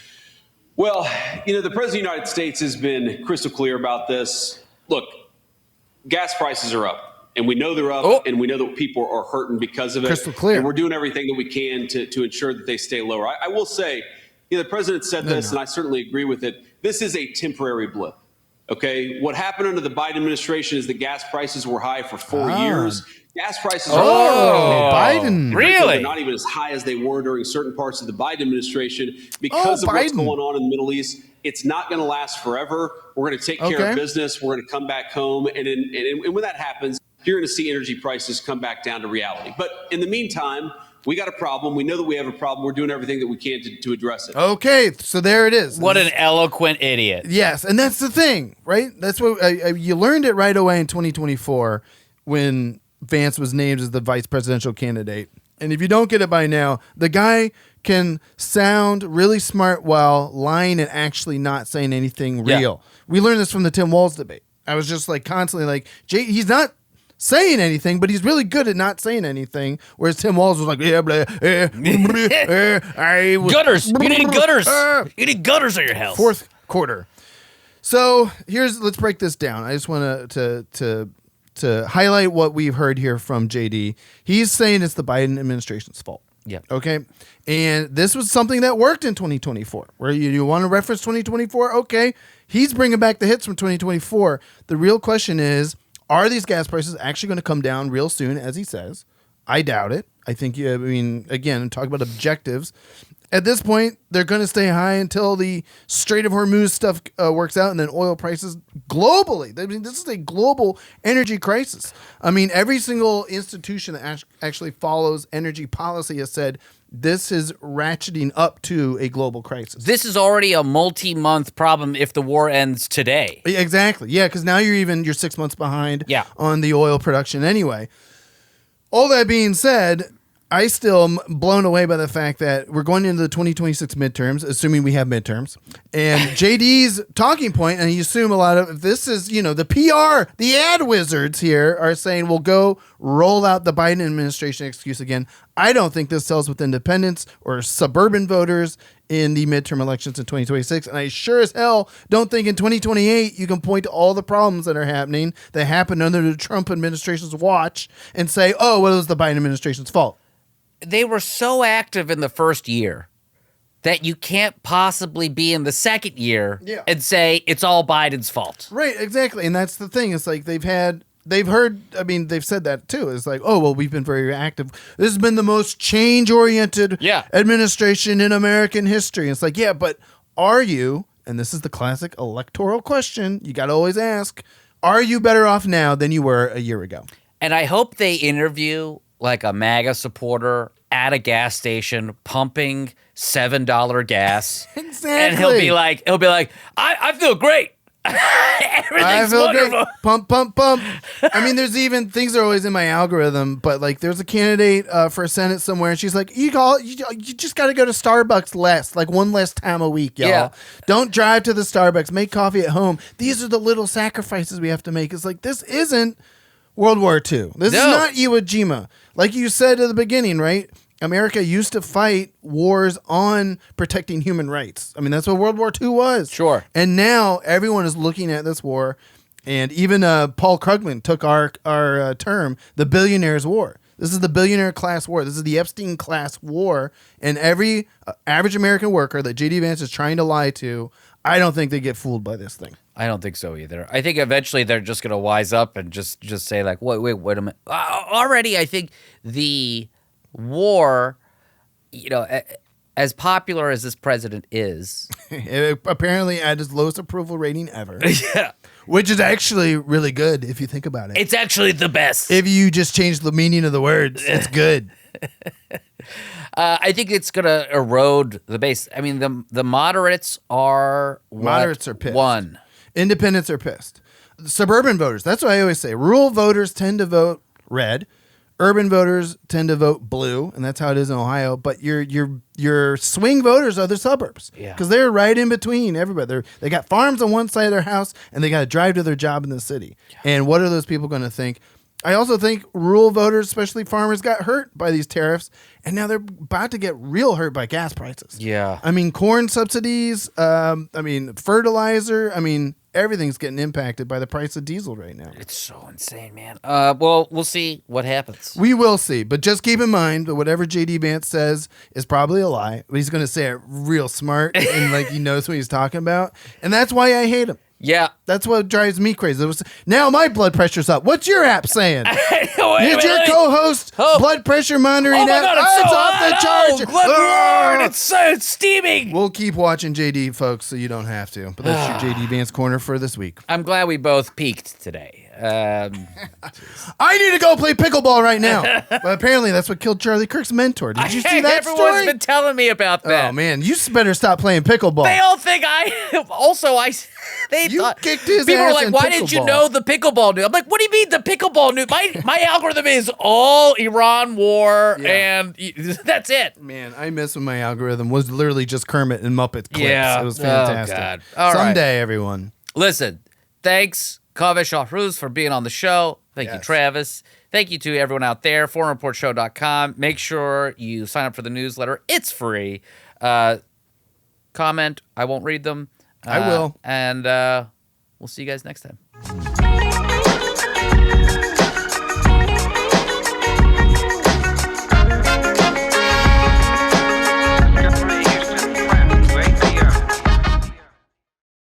Well, the President of the United States has been crystal clear about this. Look, gas prices are up, and we know they're up, and we know that people are hurting because of it. Crystal clear. And we're doing everything that we can to ensure that they stay lower. I will say, the President said this, and I certainly agree with it. This is a temporary blip. Okay, what happened under the Biden administration is the gas prices were high for 4 years. Gas prices are Biden. Really? They're not even as high as they were during certain parts of the Biden administration because of what's going on in the Middle East. It's not going to last forever. We're going to take care of business. We're going to come back home. And when that happens, you're going to see energy prices come back down to reality. But in the meantime, we got a problem. We know that we have a problem. We're doing everything that we can to address it. Okay, so there it is. What an eloquent idiot. Yes, and that's the thing, right? That's what you learned it right away in 2024 when Vance was named as the vice presidential candidate. And if you don't get it by now, the guy can sound really smart while lying and actually not saying anything real. We learned this from the Tim Walz debate. I was just constantly he's not saying anything, but he's really good at not saying anything. Whereas Tim Walz was like, gutters. You need gutters. You need gutters at your house. Fourth quarter. So let's break this down. I just want to highlight what we've heard here from JD. He's saying it's the Biden administration's fault. Yeah. Okay. And this was something that worked in 2024, where you want to reference 2024. Okay. He's bringing back the hits from 2024. The real question is, are these gas prices actually going to come down real soon, as he says? I doubt it. I think, again, talk about objectives. At this point, they're going to stay high until the Strait of Hormuz stuff works out, and then oil prices globally. I mean, this is a global energy crisis. I mean, every single institution that actually follows energy policy has said this is ratcheting up to a global crisis. This is already a multi-month problem if the war ends today. Exactly. Yeah, because now you're 6 months behind on the oil production anyway. All that being said, I still am blown away by the fact that we're going into the 2026 midterms, assuming we have midterms. And JD's talking point, and you assume a lot of this is, the PR, the ad wizards here are saying, we'll go roll out the Biden administration excuse again. I don't think this sells with independents or suburban voters in the midterm elections in 2026. And I sure as hell don't think in 2028 you can point to all the problems that are happening that happened under the Trump administration's watch and say, oh, well, it was the Biden administration's fault. They were so active in the first year that you can't possibly be in the second year and say it's all Biden's fault. Right, exactly. And that's the thing. It's like they've said that too. It's like, oh, well, we've been very active. This has been the most change-oriented administration in American history. And it's like, yeah, but are you, and this is the classic electoral question you got to always ask, are you better off now than you were a year ago? And I hope they interview like a MAGA supporter at a gas station pumping $7 gas. Exactly. And he'll be like, I feel great. Everything's wonderful. Great. Pump, pump, pump. I mean, there's even things are always in my algorithm, but like there's a candidate for Senate somewhere, and she's like, you just got to go to Starbucks one less time a week, y'all. Yeah. Don't drive to the Starbucks. Make coffee at home. These are the little sacrifices we have to make. It's like, this isn't World War II. This is not Iwo Jima. Like you said at the beginning, right? America used to fight wars on protecting human rights. I mean, that's what World War II was. Sure. And now everyone is looking at this war, and even Paul Krugman took our term, the billionaire's war. This is the billionaire class war. This is the Epstein class war. And every average American worker that JD Vance is trying to lie to, I don't think they get fooled by this thing. I don't think so either. I think eventually they're just going to wise up and just say like, wait a minute. Already, I think the war, as popular as this president is, apparently at his lowest approval rating ever. Yeah. Which is actually really good if you think about it. It's actually the best. If you just change the meaning of the words, it's good. I think it's going to erode the base. I mean, the moderates are pissed. One. Independents are pissed. Suburban voters, that's what I always say. Rural voters tend to vote red. Urban voters tend to vote blue, and that's how it is in Ohio. But your swing voters are the suburbs, because they're right in between everybody. They got farms on one side of their house, and they got to drive to their job in the city. Yeah. And what are those people going to think? I also think rural voters, especially farmers, got hurt by these tariffs, and now they're about to get real hurt by gas prices. Yeah. I mean, corn subsidies, fertilizer, everything's getting impacted by the price of diesel right now. It's so insane, man. Well, we'll see what happens. We will see, but just keep in mind that whatever JD Vance says is probably a lie, but he's going to say it real smart and like he knows what he's talking about, and that's why I hate him. Yeah. That's what drives me crazy. Now my blood pressure's up. What's your app saying? Is your co-host blood pressure monitoring app? God, it's off the charge. It's steaming. We'll keep watching JD, folks, so you don't have to. But that's your JD Vance Corner for this week. I'm glad we both peaked today. I need to go play pickleball right now. But apparently that's what killed Charlie Kirk's mentor. Did you see that story? Everyone's been telling me about that. Oh, man. You better stop playing pickleball. They all think you kicked his people ass were like, why didn't you know the pickleball news? I'm like, what do you mean the pickleball news? My algorithm is all Iran war, and that's it. Man, I miss when my algorithm was literally just Kermit and Muppet clips. Yeah. It was fantastic. Oh, God. All Someday, everyone. Listen, thanks, Kaveh Shahrooz, for being on the show. Thank you, Travis. Thank you to everyone out there. ForeignReportShow.com. Make sure you sign up for the newsletter. It's free. Comment. I won't read them. I will. And we'll see you guys next time.